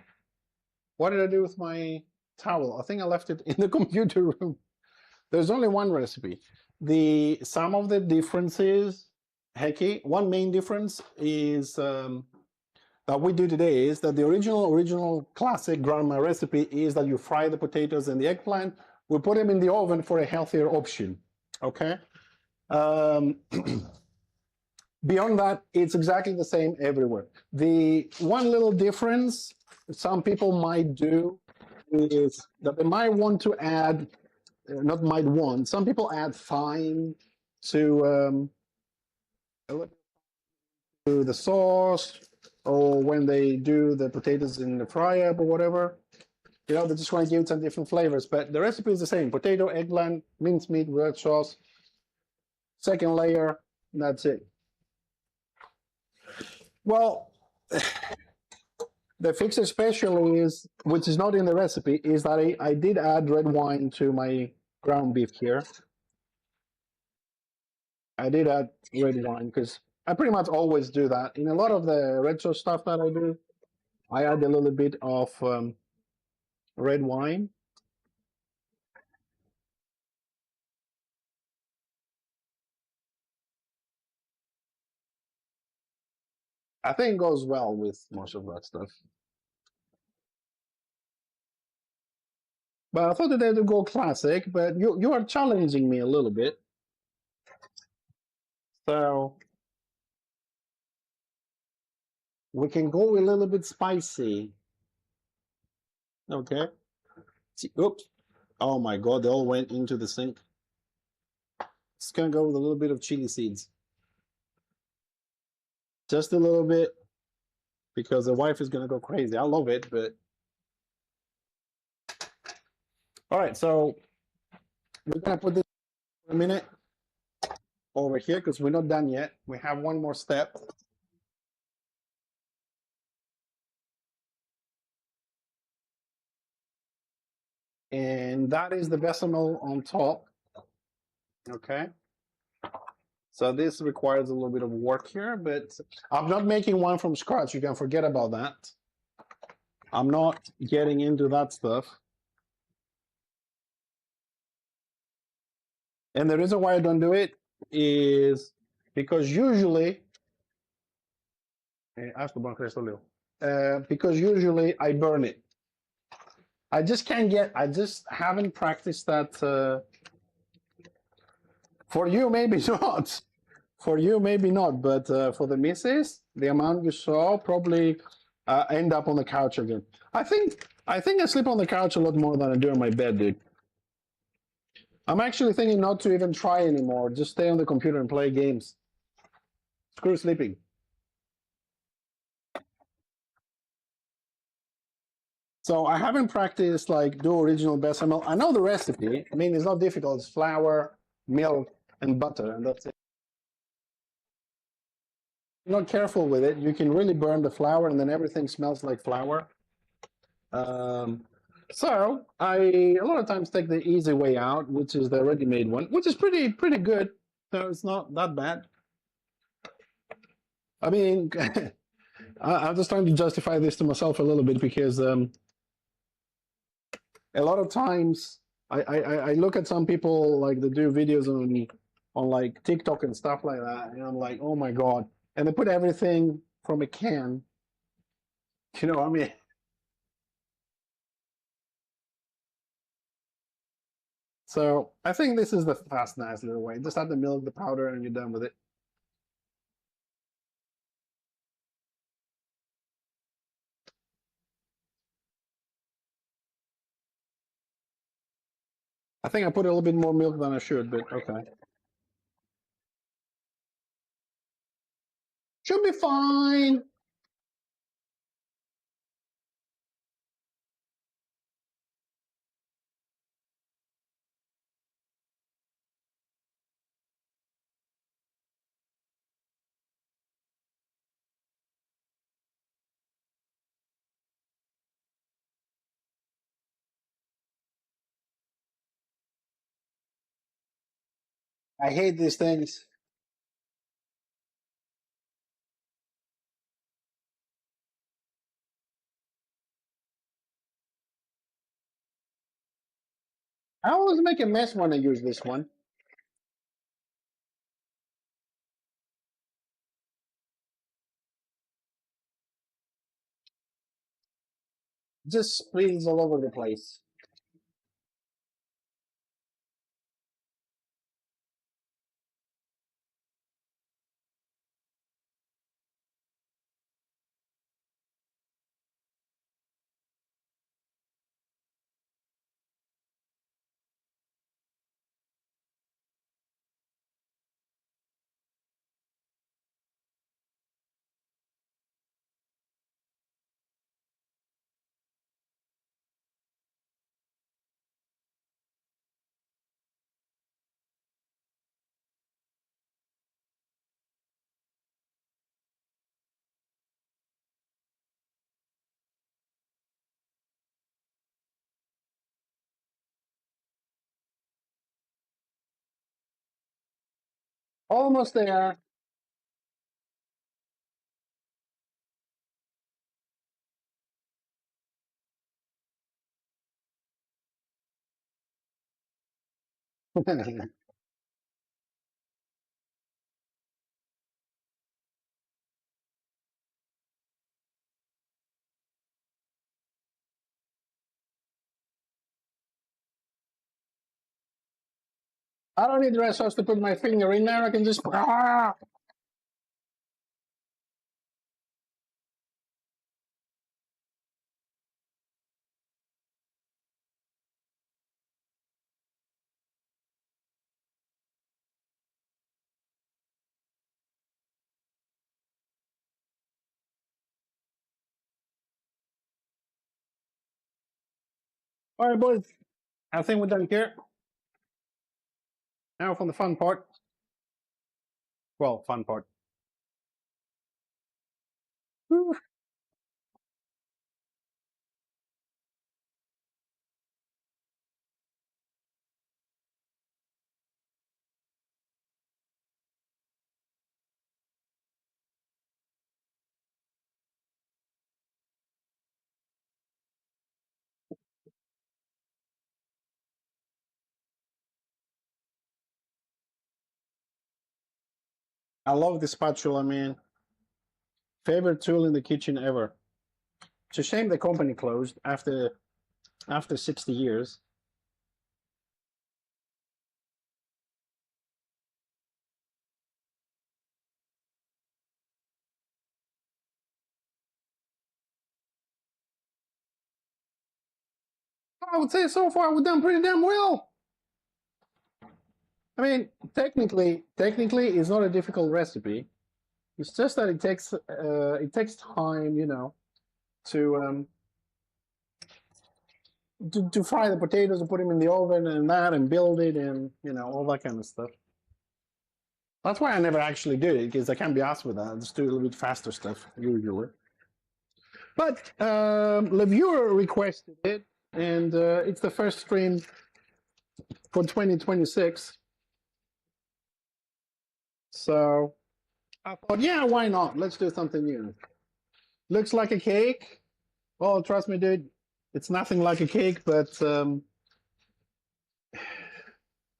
What did I do with my towel? I think I left it in the computer room. There's only one recipe. Some of the differences, Hecky, one main difference is that we do today is that the original classic grandma recipe is that you fry the potatoes and the eggplant. We put them in the oven for a healthier option. Okay. Beyond that, it's exactly the same everywhere. The one little difference some people might do is that they might want to add, not might want, some people add thyme to the sauce, or when they do the potatoes in the fry-up or whatever. You know, they just want to give it some different flavors, but the recipe is the same. Potato, eggplant, mincemeat, red sauce, second layer, and that's it. Well, the fix especially is, which is not in the recipe, is that I did add red wine to my ground beef here. I did add red wine because I pretty much always do that. In a lot of the red sauce stuff that I do, I add a little bit of red wine. I think it goes well with most of that stuff. But I thought that they would go classic, but you are challenging me a little bit. So we can go a little bit spicy. Okay. Oops. Oh my God, they all went into the sink. It's gonna go with a little bit of chili seeds. Just a little bit, because the wife is gonna go crazy. I love it, but all right, so we're gonna put this for a minute over here because we're not done yet. We have one more step. And that is the bechamel on top. Okay. So this requires a little bit of work here, but I'm not making one from scratch. You can forget about that. I'm not getting into that stuff. And the reason why I don't do it is because usually, because usually I burn it. I just can't get, I just haven't practiced that. For you, maybe not. For you, maybe not. But for the missus, the amount you saw probably end up on the couch again. I think I sleep on the couch a lot more than I do in my bed, dude. I'm actually thinking not to even try anymore. Just stay on the computer and play games. Screw sleeping. So I haven't practiced like do original bechamel. I know the recipe. I mean, it's not difficult. It's flour, milk, and butter, and that's it. If you're not careful with it, you can really burn the flour, and then everything smells like flour. So I a lot of times take the easy way out, which is the ready-made one, which is pretty good. So it's not that bad. I mean, I'm just trying to justify this to myself a little bit because a lot of times I look at some people like they do videos on like TikTok and stuff like that, and I'm like, oh my god! And they put everything from a can. You know, I mean, so I think this is the fast, nice little way. Just add the milk, the powder, and you're done with it. I think I put a little bit more milk than I should, but okay. Should be fine. I hate these things. I always make a mess when I use this one. Just spills all over the place. Almost there. I don't need dress sauce to put my finger in there. I can just. Ah! All right, boys. I think we're done here. Now for the fun part. Well, fun part. Whew. I love this spatula, man. Favorite tool in the kitchen ever. It's a shame the company closed after 60 years. I would say so far we've done pretty damn well. I mean, technically, it's not a difficult recipe. It's just that it takes time, to to fry the potatoes and put them in the oven and that and build it and all that kind of stuff. That's why I never actually do it because I can't be asked with that. I just do a little bit faster stuff usually. But the viewer requested it, and it's the first stream for 2026. So I thought, yeah, why not? Let's do something new. Looks like a cake. Well, trust me, dude, it's nothing like a cake, but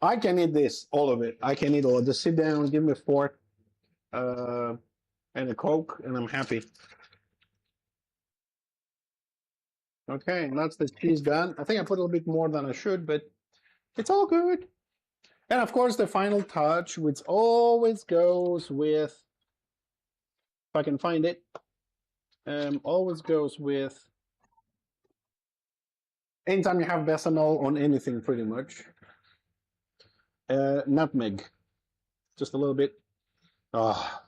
I can eat this, all of it. I can eat all. Just sit down, give me a fork, uh, and a Coke, and I'm happy. Okay, and that's the cheese done. I think I put a little bit more than I should, but it's all good. And of course, the final touch, which always goes with, if I can find it, always goes with anytime you have bechamel on anything, pretty much. Nutmeg, just a little bit. Ah,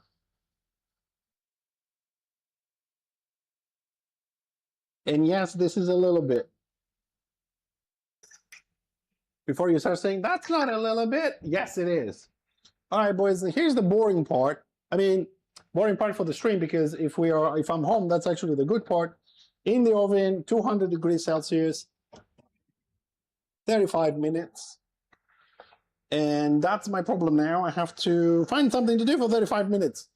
and yes, this is a little bit. Before you start saying that's not a little bit, yes, it is. All right, boys. Here's the boring part. I mean, boring part for the stream because if I'm home, that's actually the good part. In the oven, 200 degrees Celsius, 35 minutes. And that's my problem now. I have to find something to do for 35 minutes.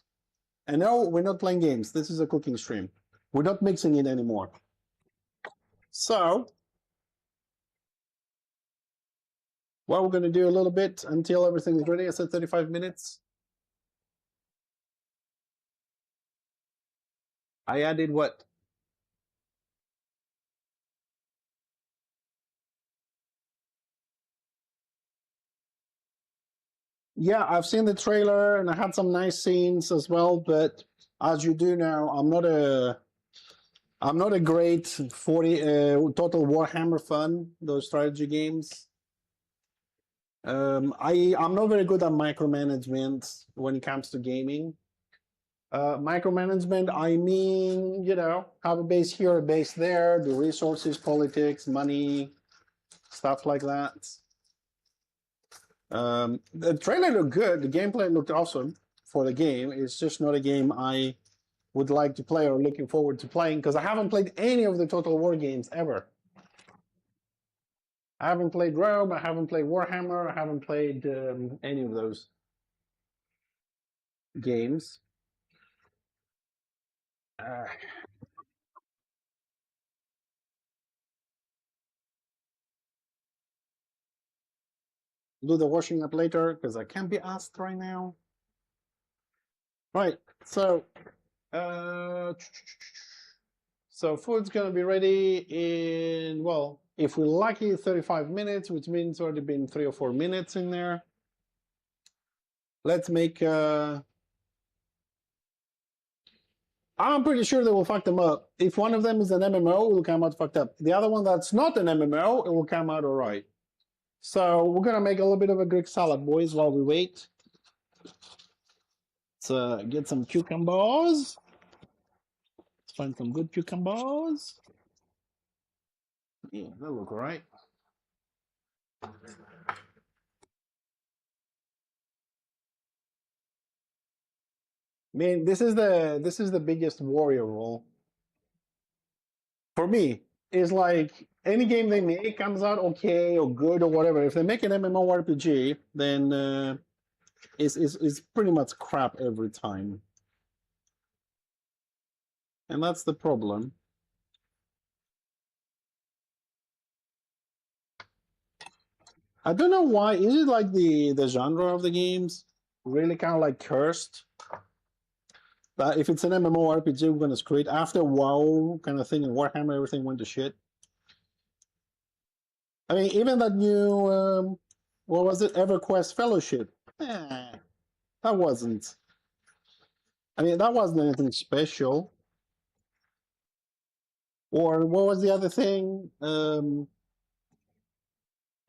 And no, we're not playing games. This is a cooking stream. We're not mixing it anymore. So, what we're going to do a little bit until everything is ready. I said 35 minutes. I added what? Yeah, I've seen the trailer and I had some nice scenes as well, but as you do know, I'm not a great 40 total Warhammer fan, those strategy games. I'm not very good at micromanagement when it comes to gaming. Micromanagement, I mean, have a base here, a base there, the resources, politics, money, stuff like that. The trailer looked good. The gameplay looked awesome for the game. It's just not a game I would like to play or looking forward to playing because I haven't played any of the Total War games ever. I haven't played Rome. I haven't played Warhammer. I haven't played any of those games. Uh, do the washing up later because I can't be asked right now. Right. Uh, so food's gonna be ready in, well, if we're lucky, 35 minutes, which means already been 3 or 4 minutes in there. Let's make. I'm pretty sure they will fuck them up. If one of them is an MMO, it will come out fucked up. The other one that's not an MMO, it will come out all right. So we're gonna make a little bit of a Greek salad, boys, while we wait. Let's get some cucumbers. Let's find some good cucumbers. Yeah, they look all right. Man, this is the biggest warrior role for me. Is like any game they make comes out okay or good or whatever. If they make an MMORPG, then it's pretty much crap every time, and that's the problem. I don't know why. Is it like the genre of the games really kind of like cursed? But if it's an MMORPG, we're gonna screw it. After WoW kind of thing and Warhammer, everything went to shit. I mean, even that new what was it, EverQuest Fellowship? That wasn't. I mean, that wasn't anything special. Or what was the other thing? I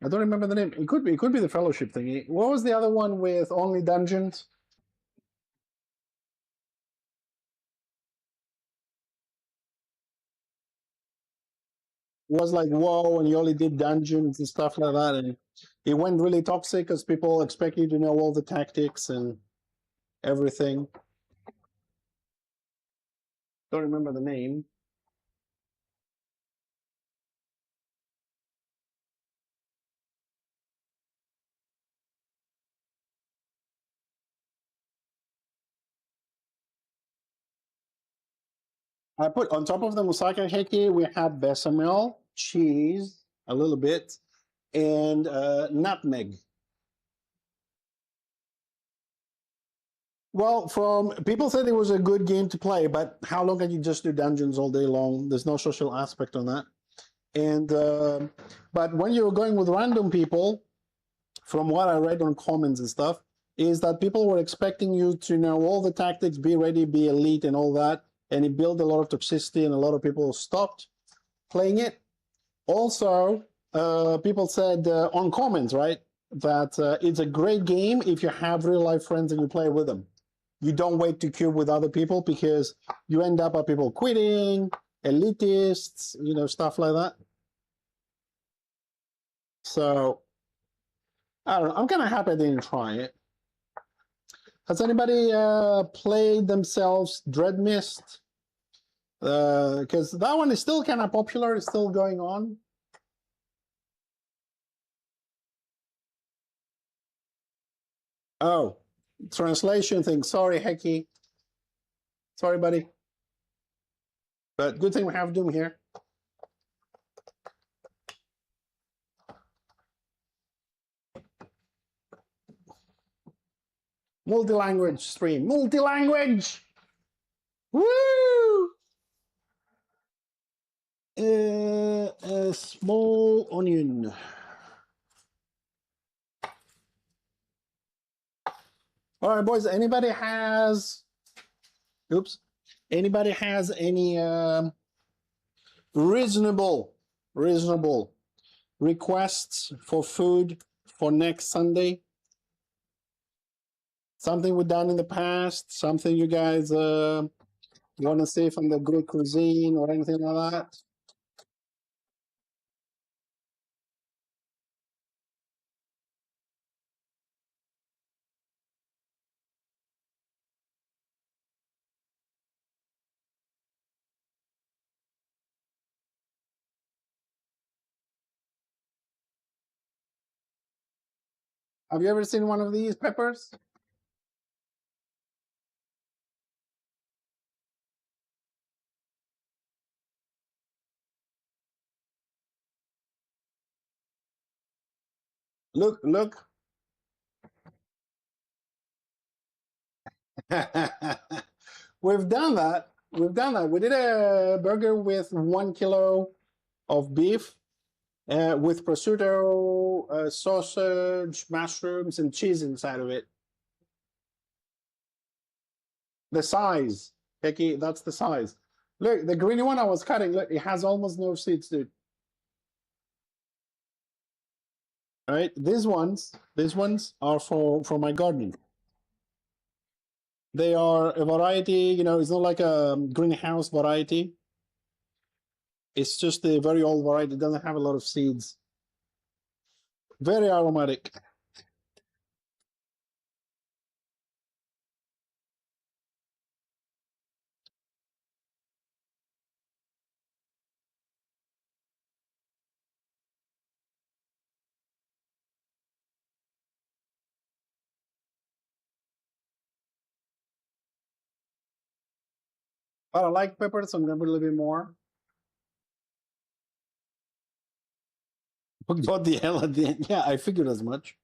don't remember the name. It could be. It could be the Fellowship thing. What was the other one with only dungeons? Was like whoa, and you only did dungeons and stuff like that, and it went really toxic because people expect you to know all the tactics and everything. Don't remember the name. I put on top of the moussaka heki, we have bechamel, cheese, a little bit, and nutmeg. Well, from people said it was a good game to play, but how long can you just do dungeons all day long? There's no social aspect on that. And but when you're going with random people, from what I read on comments and stuff, is that people were expecting you to know all the tactics, be ready, be elite, and all that, and it built a lot of toxicity, and a lot of people stopped playing it. Also, people said on comments, right, that it's a great game if you have real life friends and you play with them. You don't wait to queue with other people because you end up with people quitting, elitists, you know, stuff like that. So I don't know. I'm kind of happy I didn't try it. Has anybody played themselves Dread Mist? Because that one is still kind of popular. It's still going on. Oh, translation thing. Sorry, Hecky. Sorry, buddy. But good thing we have Doom here. Multi-language stream. Multi-language! Woo! A small onion. All right, boys. Anybody has... Oops. Anybody has any reasonable requests for food for next Sunday? Something we've done in the past? Something you guys want to see from the Greek cuisine or anything like that? Have you ever seen one of these peppers? Look, look. We've done that. We've done that. We did a burger with 1 kilo of beef with prosciutto, sausage, mushrooms, and cheese inside of it. The size, Becky, that's the size. Look, the greeny one I was cutting, look, it has almost no seeds, dude. All right, these ones are for my garden. They are a variety, you know, it's not like a greenhouse variety. It's just a very old variety. It doesn't have a lot of seeds. Very aromatic. But I like peppers, so I'm gonna put a little bit more. What the hell at the end? Yeah, I figured as much.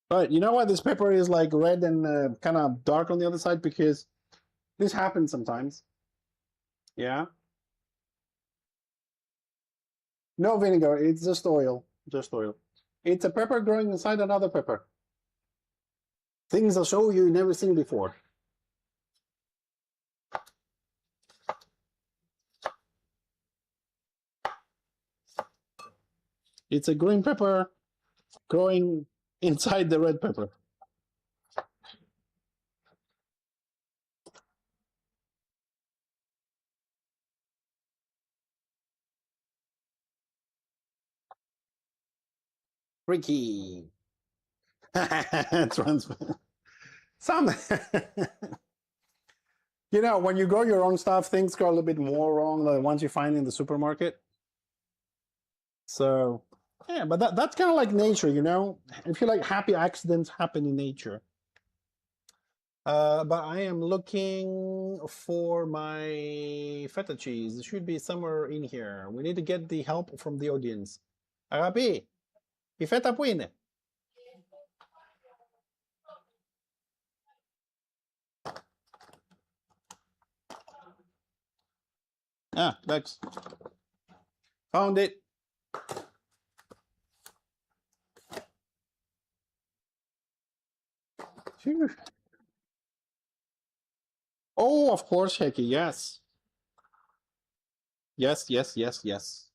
But you know what? This pepper is like red and kind of dark on the other side because this happens sometimes. Yeah. No vinegar. It's just oil. Just oil. It's a pepper growing inside another pepper. Things I'll show you never seen before. It's a green pepper growing inside the red pepper. Freaky. Some. You know, when you grow your own stuff, things go a little bit more wrong than the ones you find in the supermarket. So, yeah, but that's kind of like nature, you know? I feel like happy accidents happen in nature. But I am looking for my feta cheese. It should be somewhere in here. We need to get the help from the audience. Agapi, η φέτα πού είναι? Ah, thanks. Found it. Phew. Oh, of course, Hecky, yes. Yes, yes, yes, yes.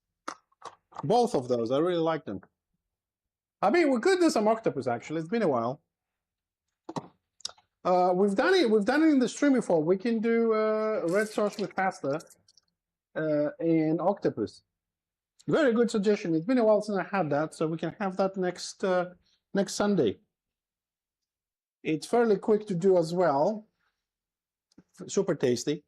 Both of those, I really like them. I mean, we could do some octopus, actually. It's been a while. We've done it in the stream before. We can do red sauce with pasta and octopus. Very good suggestion. It's been a while since I had that, so we can have that next Sunday. It's fairly quick to do as well. Super tasty.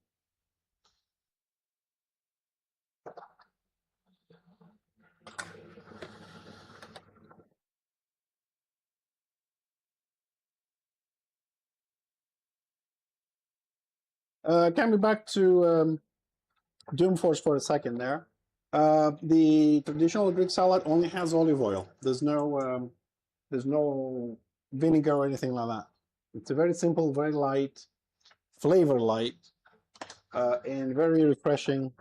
Coming back to Doomforce for a second there. The traditional Greek salad only has olive oil. There's no vinegar or anything like that. It's a very simple, very light, flavor light, and very refreshing.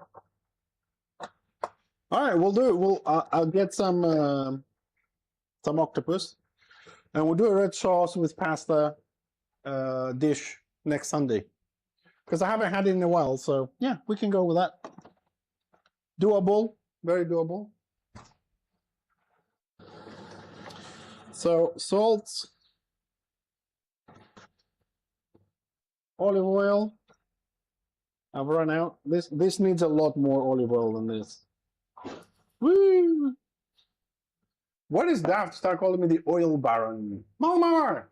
All right, we'll do it. I'll get some octopus, and we'll do a red sauce with pasta dish next Sunday. Because I haven't had it in a while, so yeah, we can go with that. Doable, very doable. So salt, olive oil. I've run out. This needs a lot more olive oil than this. Woo! What is that? Start calling me the oil baron. Malmar!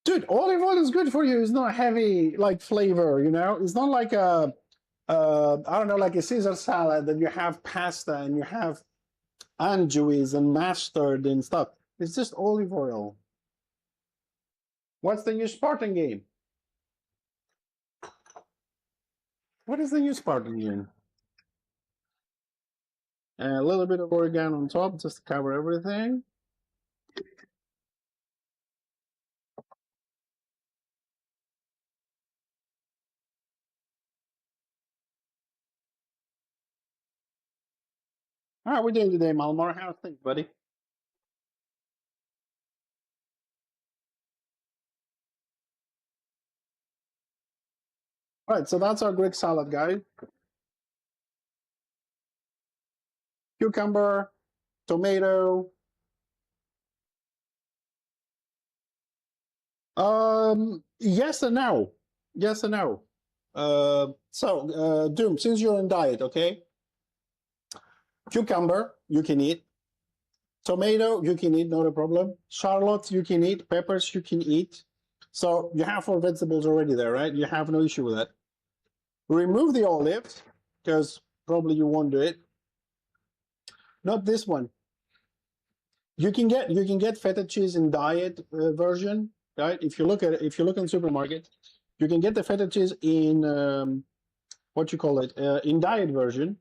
Dude, olive oil is good for you. It's not heavy like flavor, you know? It's not like I don't know, like a Caesar salad that you have pasta and you have anchovies and mustard and stuff. It's just olive oil. What's the new Spartan game? What is the new Spartan game? A little bit of oregano on top just to cover everything. All right, we're doing today, Malmar. How's things, buddy? All right, so that's our Greek salad, guys. Cucumber, tomato. Yes and no. Yes and no. Doom, since you're on diet, okay? Cucumber, you can eat. Tomato, you can eat, not a problem. Shallots, you can eat. Peppers, you can eat. So you have 4 vegetables already there, right? You have no issue with that. Remove the olives, because probably you won't do it. Not this one. You can get feta cheese in diet version, right? If you look in the supermarket, you can get the feta cheese in what you call it in diet version.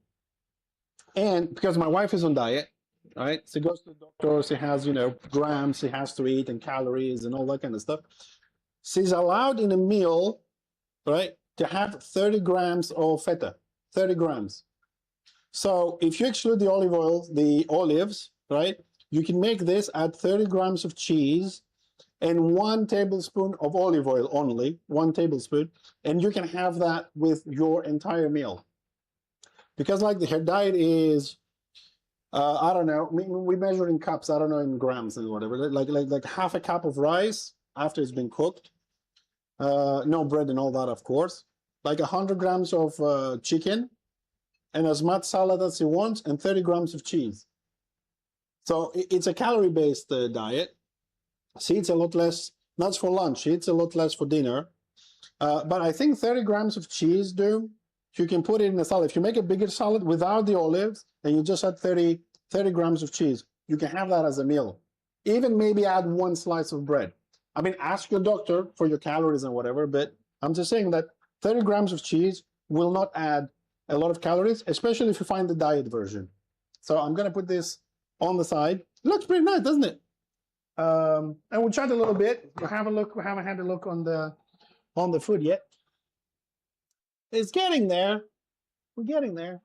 And because my wife is on diet, right? She goes to the doctor. She has grams she has to eat and calories and all that kind of stuff. She's allowed in a meal, right, to have 30 grams of feta, 30 grams. So if you exclude the olive oil, the olives, right, you can make this at 30 grams of cheese and 1 tablespoon of olive oil only, 1 tablespoon, and you can have that with your entire meal. Because like her diet is, I don't know, we measure in cups, I don't know, in grams and whatever, like half a cup of rice after it's been cooked, no bread and all that, of course, like 100 grams of chicken, and as much salad as she wants, and 30 grams of cheese. So it's a calorie-based diet. She eats a lot less, not for lunch, she eats a lot less for dinner. But I think 30 grams of cheese, you can put it in a salad. If you make a bigger salad without the olives, and you just add 30 grams of cheese, you can have that as a meal. Even maybe add 1 slice of bread. I mean, ask your doctor for your calories and whatever, but I'm just saying that 30 grams of cheese will not add a lot of calories, especially if you find the diet version. So I'm going to put this on the side. It looks pretty nice, doesn't it? And we'll chat a little bit. We'll have a look. We haven't had a look on the food yet. It's getting there. We're getting there.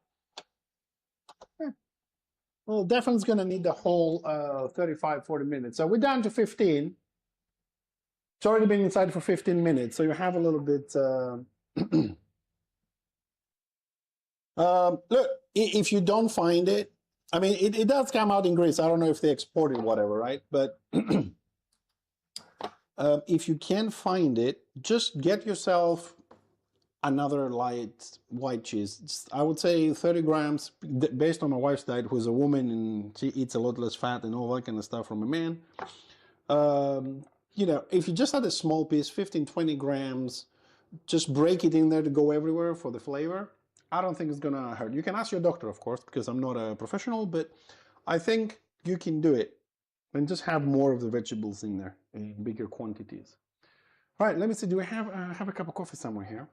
Well, definitely going to need the whole 35, 40 minutes. So we're down to 15. It's already been inside for 15 minutes, so you have a little bit. Look, if you don't find it, I mean, it does come out in Greece. I don't know if they export it, whatever, right? But if you can find it, just get yourself another light white cheese. I would say 30 grams, based on my wife's diet, who's a woman and she eats a lot less fat and all that kind of stuff from a man. You know, if you just had a small piece, 15, 20 grams, just break it in there to go everywhere for the flavor. I don't think it's gonna hurt. You can ask your doctor, of course, because I'm not a professional, but I think you can do it. And just have more of the vegetables in there in bigger quantities. All right, let me see. Do we have a cup of coffee somewhere here?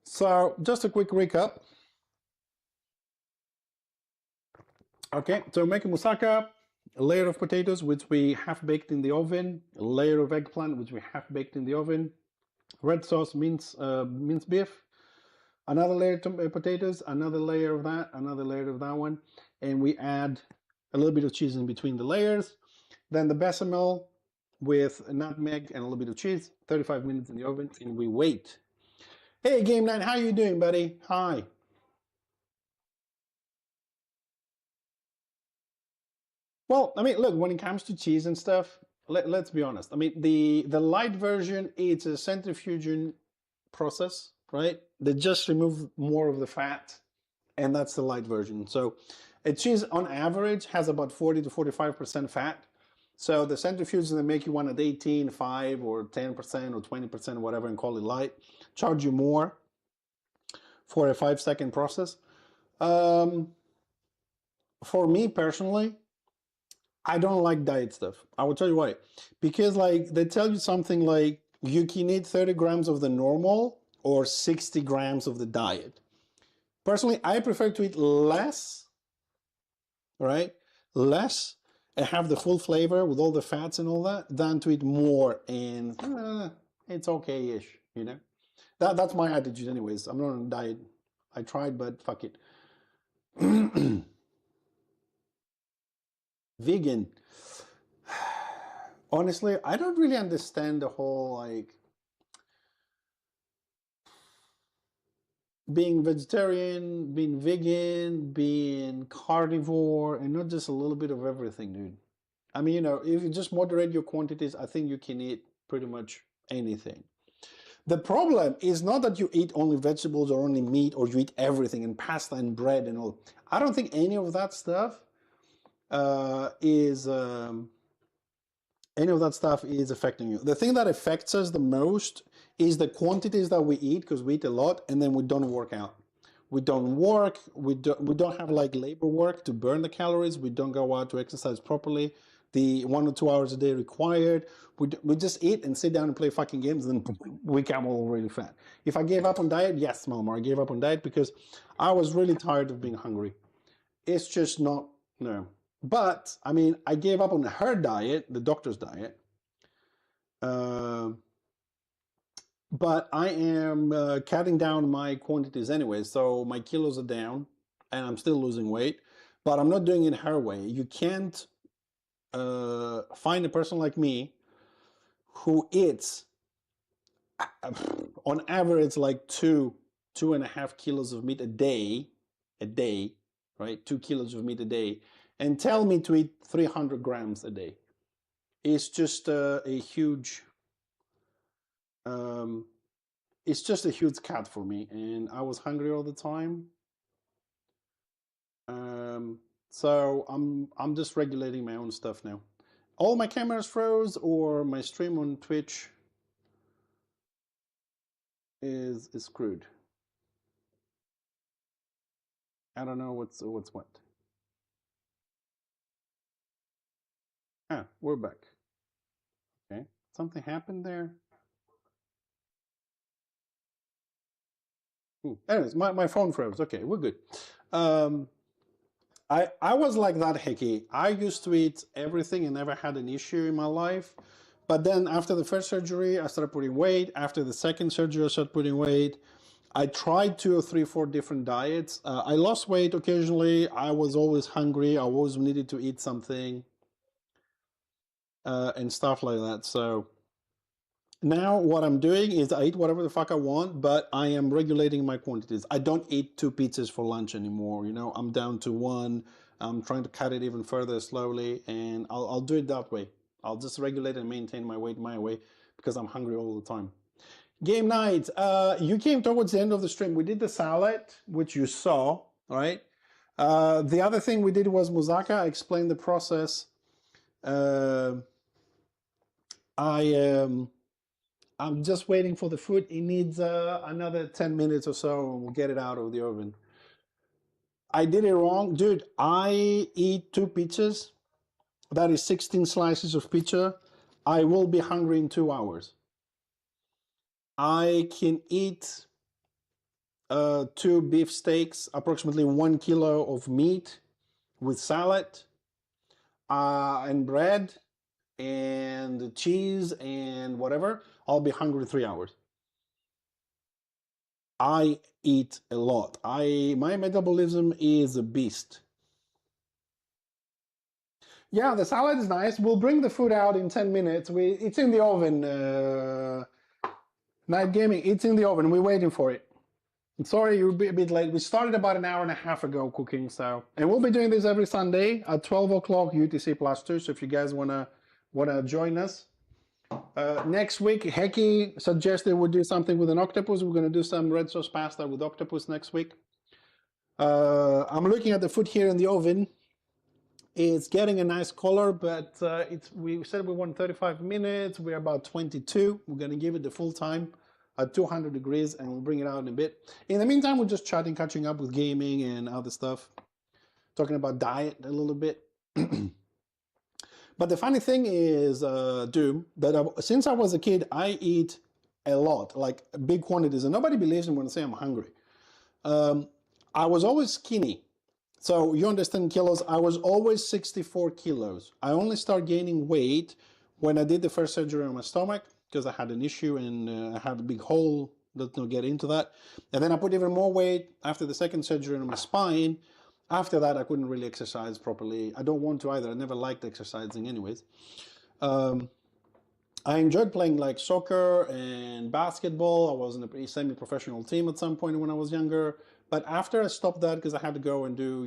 So just a quick recap. Okay, so make a moussaka, a layer of potatoes, which we have baked in the oven, a layer of eggplant, which we have baked in the oven, red sauce, minced beef, another layer of potatoes, another layer of that, another layer of that one, and we add a little bit of cheese in between the layers. Then the bechamel with a nutmeg and a little bit of cheese, 35 minutes in the oven, and we wait. Hey, Game Night, how you doing, buddy? Hi. Well, I mean, look, when it comes to cheese and stuff, let's be honest. I mean, the light version, it's a centrifugation process, right? They just remove more of the fat, and that's the light version. So a cheese on average has about 40 to 45% fat. So the centrifuges that make you one at 18, 5, or 10% or 20%, whatever, and call it light, charge you more for a 5-second process. For me personally, I don't like diet stuff. I will tell you why. Because like they tell you something like you can eat 30 grams of the normal or 60 grams of the diet. Personally, I prefer to eat less, right? Less and have the full flavor with all the fats and all that than to eat more and it's okay-ish, you know? That's my attitude anyways. I'm not on a diet. I tried, but fuck it. Vegan. Honestly, I don't really understand the whole like being vegetarian, being vegan, being carnivore, and not just a little bit of everything, dude. I mean, you know, if you just moderate your quantities, I think you can eat pretty much anything. The problem is not that you eat only vegetables or only meat or you eat everything and pasta and bread and all. I don't think any of that stuff is any of that stuff is affecting you. The thing that affects us the most is the quantities that we eat, because we eat a lot and then we don't work out. We don't work, we don't have like labor work to burn the calories, we don't go out to exercise properly, the 1 or 2 hours a day required. We just eat and sit down and play fucking games and then we come all really fat. If I gave up on diet, yes, mama, I gave up on diet because I was really tired of being hungry. It's just not, no. But, I mean, I gave up on her diet, the doctor's diet. Uh, but I am cutting down my quantities anyway, so my kilos are down and I'm still losing weight, but I'm not doing it her way. You can't find a person like me who eats on average like 2.5 kilos of meat a day, right? 2 kilos of meat a day, and tell me to eat 300 grams a day. It's just a huge um, it's just a huge cut for me, and I was hungry all the time. Um, so I'm just regulating my own stuff now. All my cameras froze, or my stream on Twitch is screwed. I don't know what's what. Ah, we're back. Something happened there. Anyways, my phone froze. Okay, we're good. Um, I was like that, Hickey. I used to eat everything and never had an issue in my life. But then after the first surgery, I started putting weight. After the second surgery, I started putting weight. I tried two or three, four different diets. I lost weight occasionally. I was always hungry. I always needed to eat something and stuff like that. So now what I'm doing is I eat whatever the fuck I want, but I am regulating my quantities. I don't eat two pizzas for lunch anymore. I'm down to one. I'm trying to cut it even further slowly, and I'll do it that way. I'll just regulate and maintain my weight my way because I'm hungry all the time. Game night. You came towards the end of the stream. We did the salad, which you saw, right? The other thing we did was moussaka. I explained the process. I'm just waiting for the food. It needs another 10 minutes or so, and we'll get it out of the oven. I did it wrong. Dude, I eat two pizzas. That is 16 slices of pizza. I will be hungry in 2 hours. I can eat two beef steaks, approximately 1 kilo of meat with salad and bread and cheese and whatever. I'll be hungry in 3 hours. I eat a lot. My metabolism is a beast. Yeah, the salad is nice. We'll bring the food out in 10 minutes. It's in the oven. Night Gaming, it's in the oven. We're waiting for it. Sorry, you'll be a bit late. We started about an hour and a half ago cooking, and we'll be doing this every Sunday at 12 o'clock UTC +2. So if you guys wanna join us. Next week, Heki suggested we do something with an octopus. We're gonna do some red sauce pasta with octopus next week. I'm looking at the food here in the oven. It's getting a nice color, but we said we want 35 minutes. We're about 22. We're gonna give it the full time at 200 degrees, and we'll bring it out in a bit. In the meantime, we're just chatting, catching up with gaming and other stuff, talking about diet a little bit. But the funny thing is, Doom, that since I was a kid, I eat a lot, like big quantities, and nobody believes me when I say I'm hungry. I was always skinny. So you understand kilos, I was always 64 kilos. I only started gaining weight when I did the first surgery on my stomach because I had an issue and I had a big hole. Let's not get into that. And then I put even more weight after the second surgery on my spine. After that, I couldn't really exercise properly. I don't want to either. I never liked exercising anyways. I enjoyed playing like soccer and basketball. I was in a semi-professional team at some point when I was younger. But after I stopped that because I had to go and do,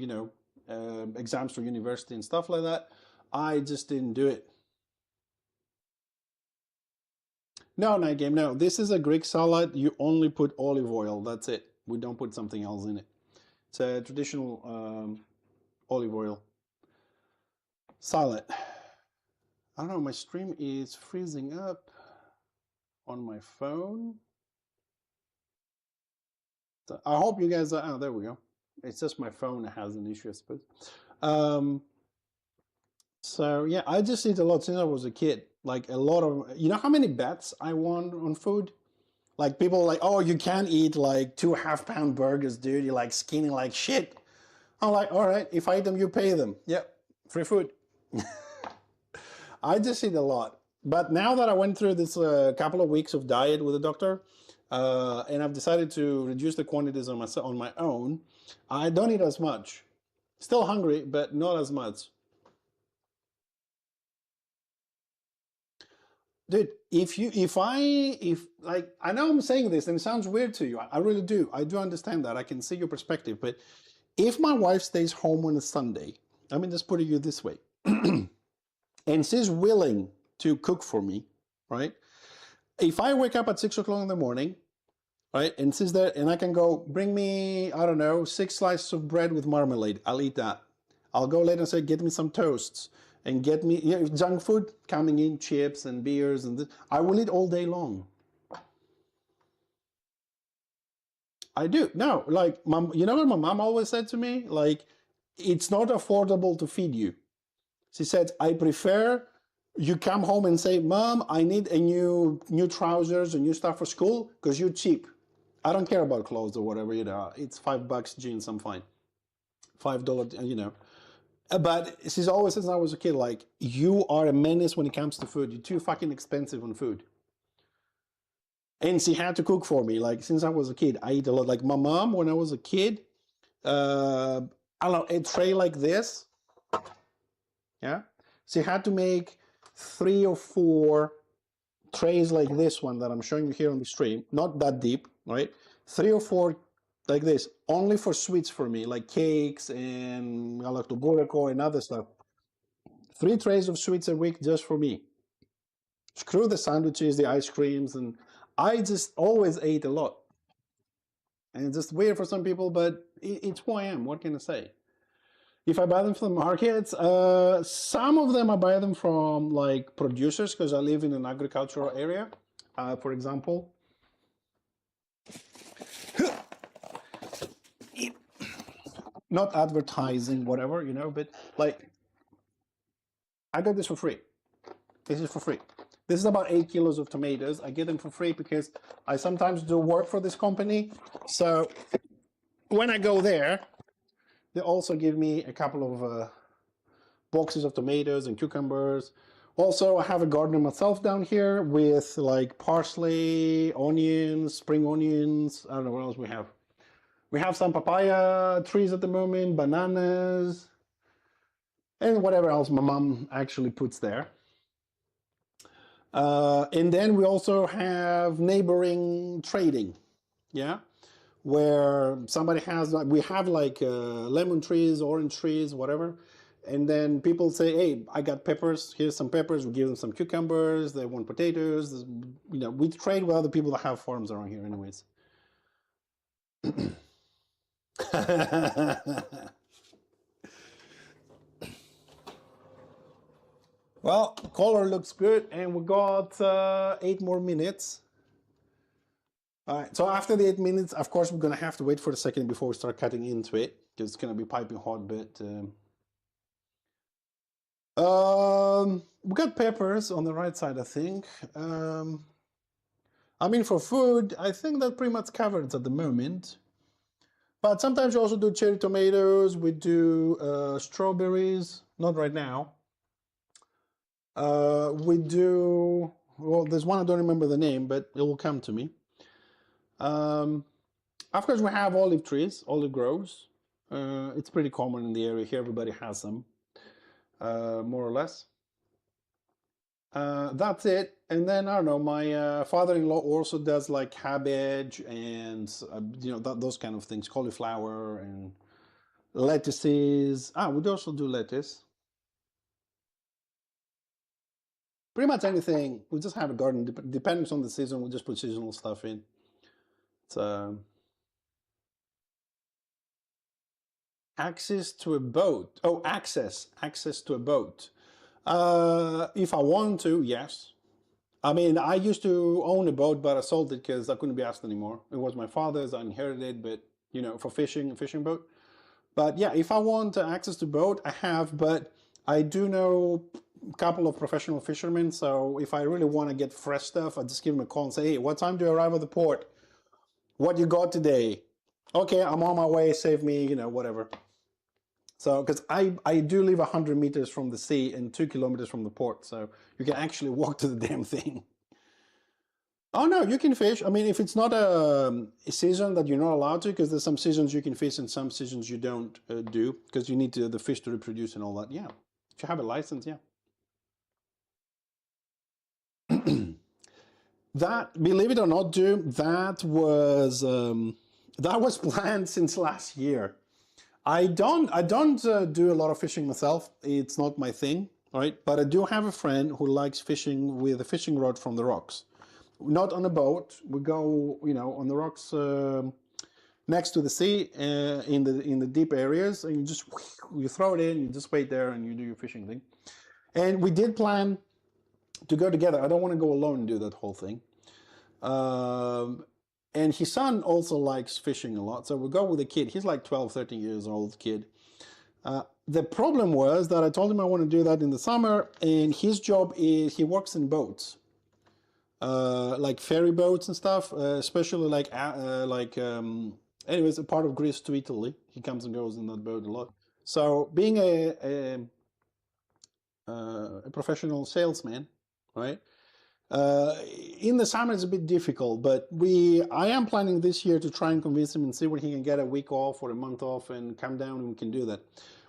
exams for university and stuff like that, I just didn't do it. No, Night Game, no. This is a Greek salad. You only put olive oil. That's it. We don't put something else in it. It's a traditional olive oil salad. I don't know, my stream is freezing up on my phone. So I hope you guys are, oh, there we go. It's just my phone that has an issue, I suppose. So yeah, I just eat a lot since I was a kid. Like a lot of, you know how many bets I won on food? Like people are like, oh, you can't eat like 2 half-pound burgers, dude. You're like skinny like shit. I'm like, all right, if I eat them, you pay them. Yep, free food. I just eat a lot. But now that I went through this couple of weeks of diet with a doctor, and I've decided to reduce the quantities on my own, I don't eat as much. Still hungry, but not as much. Dude, if like, I know I'm saying this and it sounds weird to you. I really do. I do understand that. I can see your perspective. But if my wife stays home on a Sunday, I mean, just put it this way, and she's willing to cook for me, right? If I wake up at 6 o'clock in the morning, right, and she's there, and I can go, bring me, I don't know, 6 slices of bread with marmalade. I'll eat that. I'll go later and say, get me some toasts. And get me junk food coming in, chips and beers, and this. I will eat all day long. I do. No, like, mom, you know what my mom always said to me? Like, it's not affordable to feed you. She said, I prefer You come home and say, Mom, I need a new trousers and new stuff for school because you're cheap. I don't care about clothes or whatever, it's $5 jeans, I'm fine. $5, But she's always, since I was a kid, like, you are a menace when it comes to food. You're too fucking expensive on food. And she had to cook for me. Like, since I was a kid, I eat a lot. Like, my mom, when I was a kid, uh, I don't know, a tray like this, yeah? She had to make 3 or 4 trays like this one that I'm showing you here on the stream. Not that deep, right? 3 or 4 like this, only for sweets for me, like cakes and galactobureko and other stuff. 3 trays of sweets a week just for me. Screw the sandwiches, the ice creams, and I just always ate a lot. And it's just weird for some people, but it's who I am. What can I say? If I buy them from the markets, some of them I buy them from like producers because I live in an agricultural area. For example, not advertising, whatever, but like I got this for free. This is for free. This is about 8 kilos of tomatoes. I get them for free because I sometimes do work for this company. So when I go there, they also give me a couple of boxes of tomatoes and cucumbers. Also, I have a garden myself down here with like parsley, onions, spring onions. I don't know what else we have. We have some papaya trees at the moment, bananas, and whatever else my mom actually puts there. And then we also have neighboring trading, yeah, where somebody has, we have like lemon trees, orange trees, whatever. And then people say, hey, I got peppers, here's some peppers, we give them some cucumbers, they want potatoes. We trade with other people that have farms around here anyways. Well, color looks good, and we got 8 more minutes. All right, so after the 8 minutes, of course, we're gonna have to wait for a second before we start cutting into it, because it's gonna be piping hot, but we got peppers on the right side, I think. I mean, for food, I think that pretty much covers at the moment. But sometimes we also do cherry tomatoes, we do strawberries, not right now. We do, well, there's one I don't remember the name, but it will come to me. Of course, we have olive trees, olive groves. It's pretty common in the area here. Everybody has them, more or less. That's it. And then, I don't know, my father-in-law also does like cabbage and, those kind of things, cauliflower and lettuces. We also do lettuce. Pretty much anything. We just have a garden. Depends on the season, we just put seasonal stuff in. It's access to a boat. Oh, access to a boat. If I want to, yes. I mean, I used to own a boat, but I sold it because I couldn't be asked anymore. It was my father's, I inherited it, but for fishing, a fishing boat. But yeah, if I want access to boat, I have, but I do know a couple of professional fishermen, so if I really want to get fresh stuff, I just give them a call and say, hey, what time do you arrive at the port? What you got today? Okay, I'm on my way, save me, whatever. So, because I do live 100 meters from the sea and 2 kilometers from the port, so you can actually walk to the damn thing. Oh no, you can fish. I mean, if it's not a season that you're not allowed to, because there's some seasons you can fish and some seasons you don't do, because you need the fish to reproduce and all that. Yeah, if you have a license, yeah. That, believe it or not, dude, that was planned since last year. I don't do a lot of fishing myself. It's not my thing, right? But I do have a friend who likes fishing with a fishing rod from the rocks. Not on a boat. We go, on the rocks next to the sea, in the deep areas, and you throw it in, you just wait there, and you do your fishing thing. And we did plan to go together. I don't want to go alone and do that whole thing. And his son also likes fishing a lot, so we'll go with a kid. He's like 12, 13 years old kid. The problem was that I told him I want to do that in the summer, and his job is he works in boats, like ferry boats and stuff, especially anyways, a part of Greece to Italy. He comes and goes in that boat a lot. So being a professional salesman, right? Uh, in the summer it's a bit difficult, but I am planning this year to try and convince him and see when he can get a week off or a month off and come down and we can do that.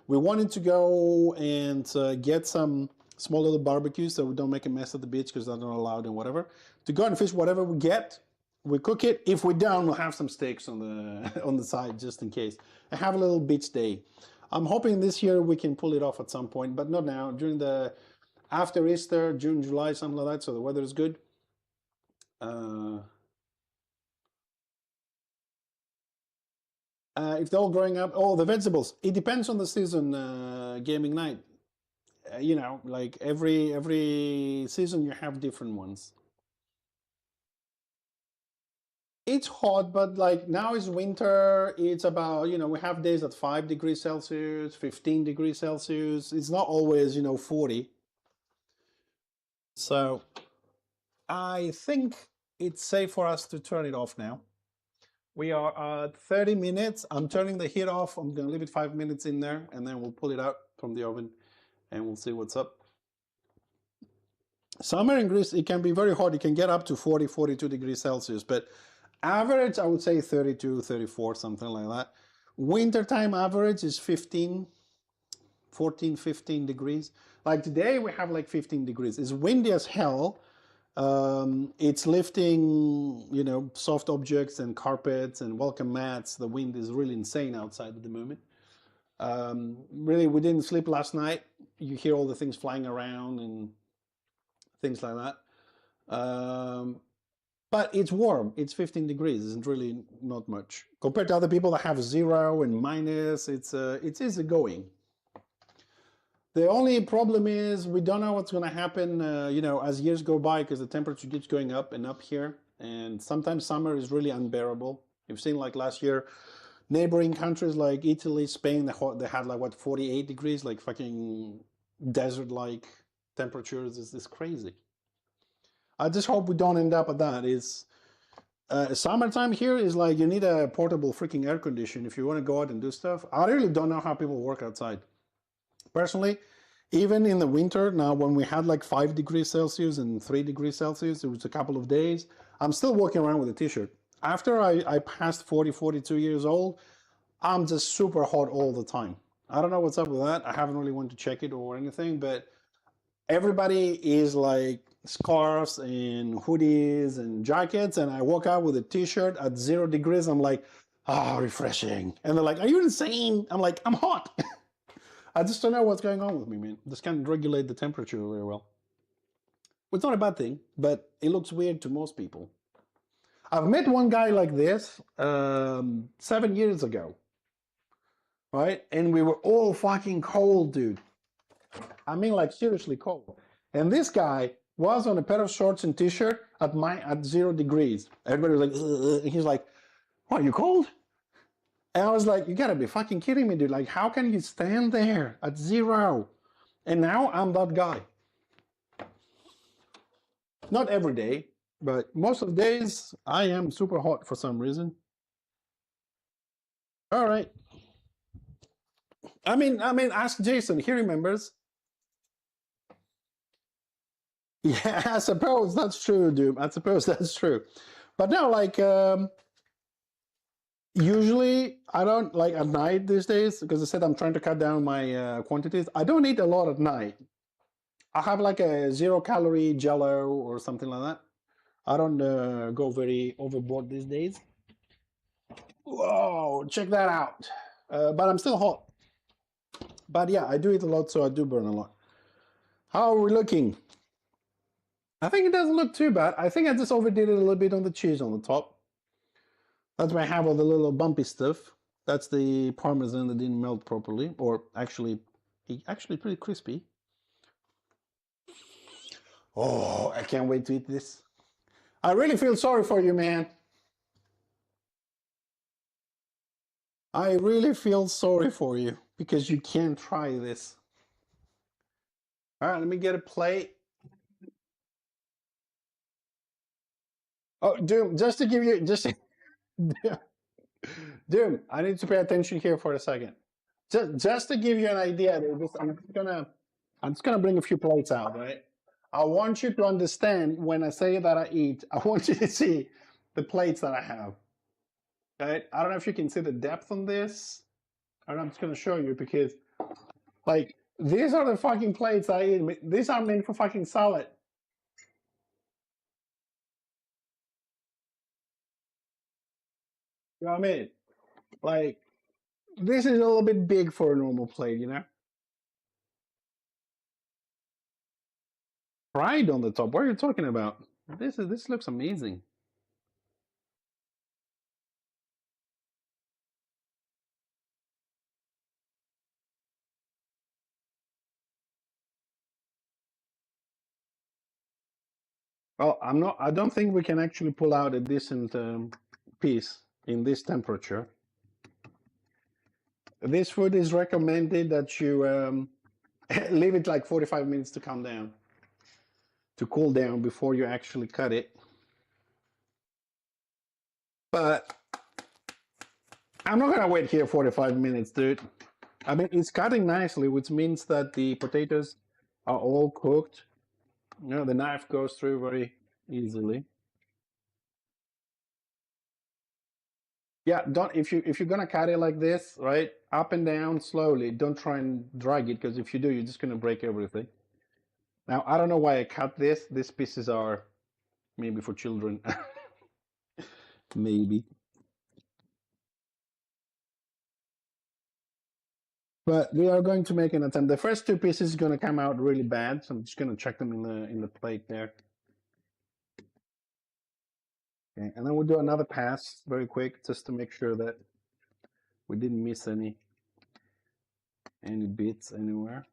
We wanted to go and get some small little barbecues so we don't make a mess at the beach because they're not allowed and whatever. To go and fish whatever we get, we cook it. If we don't, we'll have some steaks on the on the side just in case. And have a little beach day. I'm hoping this year we can pull it off at some point, but not now. During the after Easter, June, July, something like that, so the weather is good. Uh, if they're all growing up, oh, the vegetables. It depends on the season. Gaming night. Like every season you have different ones. It's hot, but like now is winter. It's about, we have days at 5 degrees Celsius, 15 degrees Celsius. It's not always, 40. So I think it's safe for us to turn it off now. We are at 30 minutes. I'm turning the heat off. I'm going to leave it 5 minutes in there, and then we'll pull it out from the oven, and we'll see what's up. Summer in Greece, it can be very hot. It can get up to 40, 42 degrees Celsius, but average, I would say 32, 34, something like that. Wintertime average is 15, 14, 15 degrees. Like today, we have like 15 degrees. It's windy as hell. It's lifting, soft objects and carpets and welcome mats. The wind is really insane outside at the moment. Really, we didn't sleep last night. You hear all the things flying around and things like that. But it's warm. It's 15 degrees. It's really not much compared to other people that have 0 and minus. It's easy going. The only problem is we don't know what's going to happen, as years go by, because the temperature keeps going up and up here. And sometimes summer is really unbearable. You've seen like last year, neighboring countries like Italy, Spain, they had like what, 48 degrees, like fucking desert-like temperatures. It's crazy. I just hope we don't end up at that. It's summertime here is like you need a portable freaking air conditioner if you want to go out and do stuff. I really don't know how people work outside. Personally, even in the winter, now when we had like 5 degrees Celsius and 3 degrees Celsius, it was a couple of days, I'm still walking around with a t-shirt. After I passed 40, 42 years old, I'm just super hot all the time. I don't know what's up with that. I haven't really wanted to check it or anything, but everybody is like scarves and hoodies and jackets, and I walk out with a t-shirt at 0 degrees. I'm like, refreshing. And they're like, are you insane? I'm like, I'm hot. I just don't know what's going on with me, man. Just can't regulate the temperature very well. It's not a bad thing, but it looks weird to most people. I've met one guy like this 7 years ago, right? And we were all fucking cold, dude. I mean, like seriously cold. And this guy was on a pair of shorts and t-shirt at 0 degrees. Everybody was like, and he's like, what, you cold? And I was like, you gotta be fucking kidding me, dude. Like, how can you stand there at 0? And now I'm that guy. Not every day, but most of the days I am super hot for some reason. All right. I mean, ask Jason. He remembers. Yeah, I suppose that's true, dude. I suppose that's true. But no, like, usually I don't like at night these days because I said I'm trying to cut down my quantities. I don't eat a lot at night. I have like a 0-calorie Jello or something like that. I don't go very overboard these days. Whoa, check that out. But I'm still hot. But yeah, I do eat a lot, so I do burn a lot. How are we looking? I think it doesn't look too bad. I think I just overdid it a little bit on the cheese on the top. That's why I have all the little bumpy stuff. That's the Parmesan that didn't melt properly, or actually pretty crispy. Oh, I can't wait to eat this. I really feel sorry for you, man. I really feel sorry for you. because you can't try this. All right, let me get a plate. Oh, Doom, just to give you just Doom, I need to pay attention here for a second. Just to give you an idea, I'm just gonna bring a few plates out, right? I want you to understand when I say that I eat, I want you to see the plates that I have. Right? I don't know if you can see the depth on this. I'm just gonna show you because like these are the fucking plates I eat. These are meant for fucking salad. You know what I mean? Like this is a little bit big for a normal plate, you know? Fried on the top. What are you talking about? This looks amazing. Well, I don't think we can actually pull out a decent piece in this temperature. This food is recommended that you leave it like 45 minutes to calm down, to cool down before you actually cut it. But I'm not gonna wait here 45 minutes, dude. I mean, it's cutting nicely, which means that the potatoes are all cooked. You know, the knife goes through very easily. Yeah, don't if you're gonna cut it like this, right? Up and down slowly. Don't try and drag it because if you do, you're just gonna break everything. Now, I don't know why I cut this. These pieces are maybe for children. Maybe. But we are going to make an attempt. The first two pieces is going to come out really bad, so I'm just going to check them in the plate there. Okay, and then we'll do another pass very quick just to make sure that we didn't miss any bits anywhere,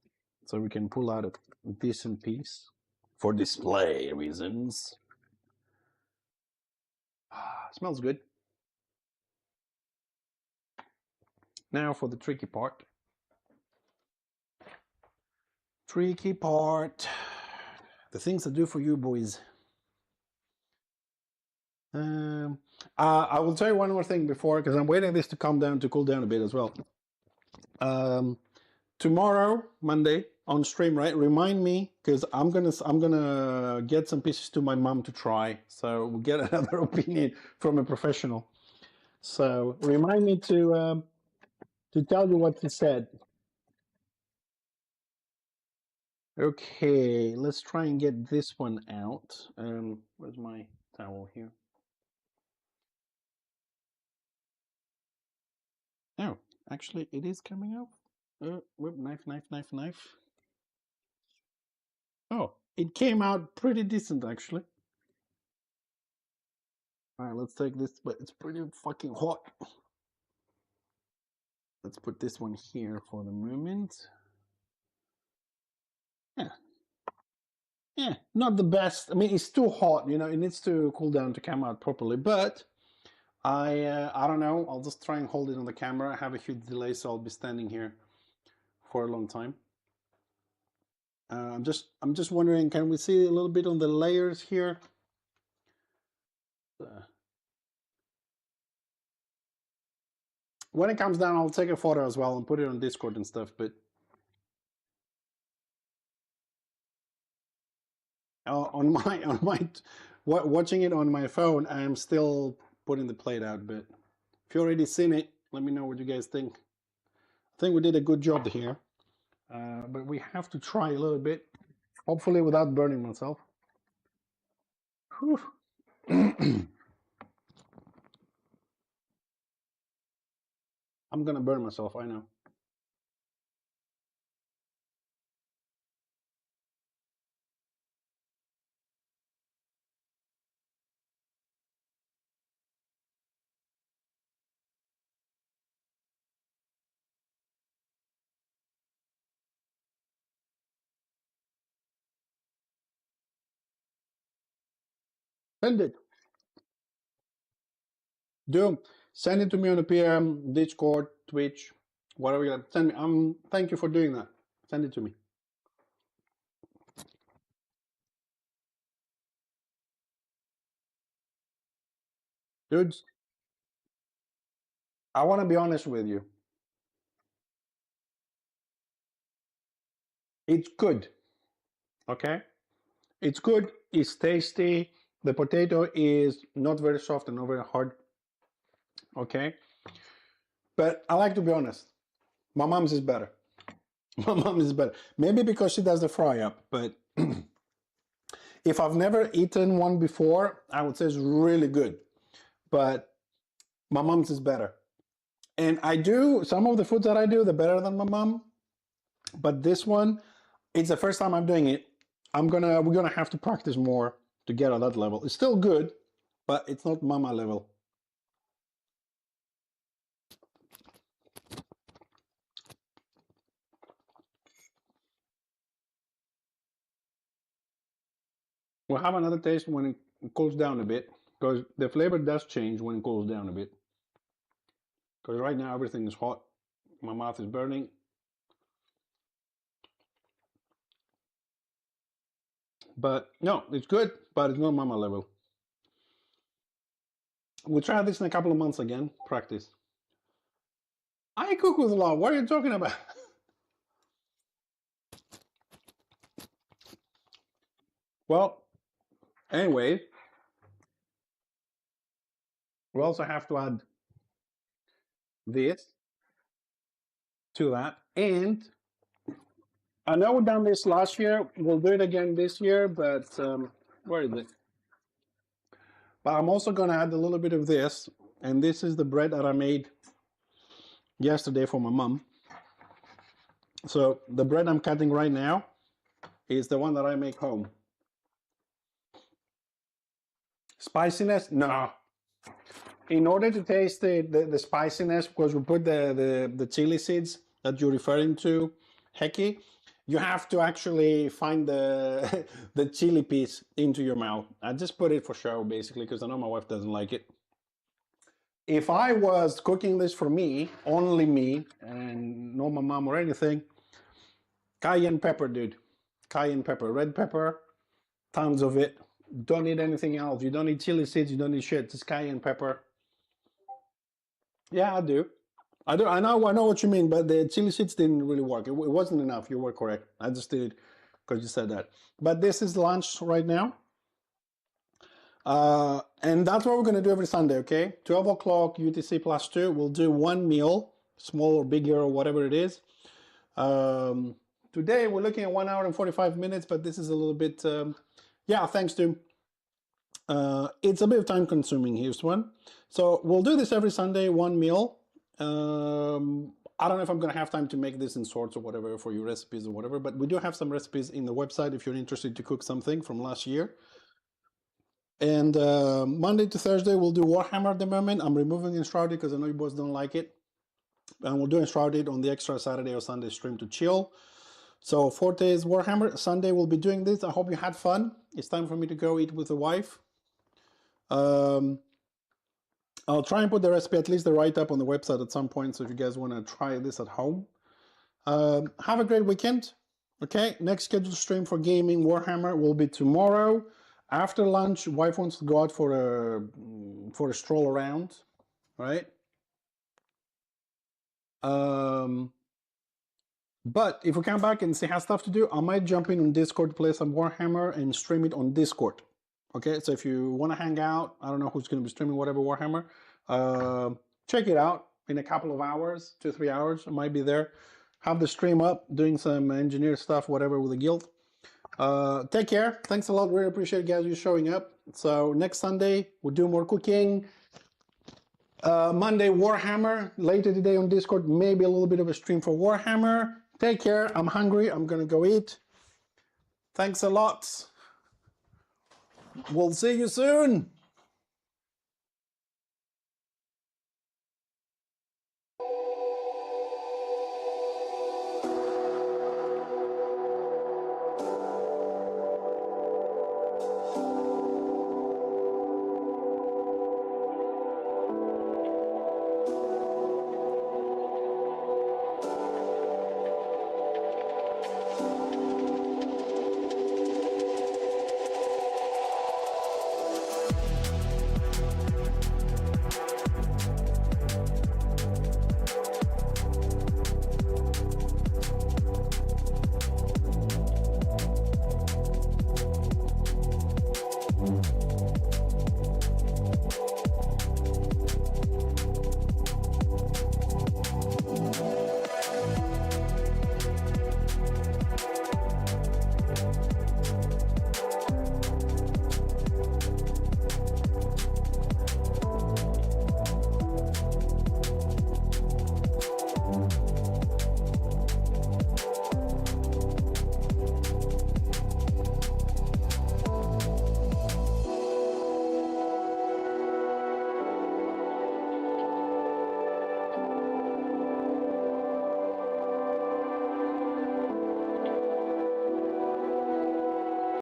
so we can pull out a decent piece for display reasons. Smells good. Now for the tricky part. Tricky part. The things I do for you boys. I will tell you one more thing before, because I'm waiting this to calm down, to cool down a bit as well. Tomorrow, Monday, on stream, right? Remind me, because I'm gonna get some pieces to my mom to try, so we'll get another opinion from a professional. So remind me to tell you what he said. Okay, let's try and get this one out. Where's my towel here? Oh, actually, it is coming out. Whip, knife, knife, knife, knife. Oh, it came out pretty decent, actually. All right, let's take this, but it's pretty fucking hot. Let's put this one here for the moment. Yeah, yeah, not the best. I mean, it's too hot, you know, it needs to cool down to come out properly, but I don't know. I'll just try and hold it on the camera. I have a huge delay, so I'll be standing here for a long time. I'm just wondering, can we see a little bit on the layers here? When it comes down, I'll take a photo as well and put it on Discord and stuff. But on my watching it on my phone, I'm still putting the plate out. But if you already seen it, let me know what you guys think. I think we did a good job here, but we have to try a little bit, hopefully without burning myself. I'm gonna burn myself, I know. Send it. Doom. Send it to me on the PM, Discord, Twitch, Whatever you got, send me. Thank you for doing that. Send it to me. Dudes, I want to be honest with you. It's good. Okay? It's good. It's tasty. The potato is not very soft and not very hard. Okay? But I like to be honest. My mom's is better. My mom is better. Maybe because she does the fry up, but if I've never eaten one before, I would say it's really good. But my mom's is better. And I do some of the foods that I do, they're better than my mom. But this one, it's the first time I'm doing it. We're gonna have to practice more to get on that level. It's still good, but it's not mama level. We'll have another taste when it cools down a bit, because the flavor does change when it cools down a bit. Because right now everything is hot. My mouth is burning. But no, it's good, but it's not mama level. We'll try this in a couple of months again. Practice. I cook with love. What are you talking about? Well, anyway, we also have to add this to that. And I know we've done this last year. We'll do it again this year, but where is it? But I'm also going to add a little bit of this. And this is the bread that I made yesterday for my mom. So the bread I'm cutting right now is the one that I make home. Spiciness? No. In order to taste the spiciness, because we put the chili seeds that you're referring to, Heki, you have to actually find the the chili piece into your mouth. I just put it for show, basically, because I know my wife doesn't like it. If I was cooking this for me, only me, and not my mom or anything, cayenne pepper, dude. Cayenne pepper, red pepper, tons of it. Don't need anything else. You don't need chili seeds. You don't need shit. Just cayenne pepper. Yeah, I do. I do. I know what you mean, but the chili seeds didn't really work. It wasn't enough. You were correct. I just did it because you said that. But this is lunch right now. And that's what we're going to do every Sunday, okay? 12 o'clock UTC plus 2. We'll do one meal, small or bigger or whatever it is. Today we're looking at 1 hour and 45 minutes, but this is a little bit, yeah, thanks to. It's a bit of time consuming. Here's one. So we'll do this every Sunday, one meal. I don't know if I'm going to have time to make this in sorts or whatever for your recipes or whatever, but we do have some recipes in the website if you're interested to cook something from last year. And Monday to Thursday, we'll do Warhammer at the moment. I'm removing Enshrouded because I know you boys don't like it. And we'll do Enshrouded on the extra Saturday or Sunday stream to chill. So 4 days Warhammer. Sunday we'll be doing this. I hope you had fun. It's time for me to go eat with the wife. I'll try and put the recipe, at least the write-up on the website at some point, so if you guys want to try this at home. Have a great weekend. Okay, next scheduled stream for gaming Warhammer will be tomorrow. After lunch, wife wants to go out for a stroll around, right? But if we come back and she has stuff to do, I might jump in on Discord to play some Warhammer and stream it on Discord. Okay, so if you want to hang out, I don't know who's going to be streaming whatever Warhammer, check it out in a couple of hours, 2-3 hours. I might be there. Have the stream up, doing some engineer stuff, whatever with the guild. Take care. Thanks a lot. Really appreciate guys you showing up. So next Sunday we'll do more cooking. Monday Warhammer. Later today on Discord, maybe a little bit of a stream for Warhammer. Take care. I'm hungry. I'm gonna go eat. Thanks a lot. We'll see you soon.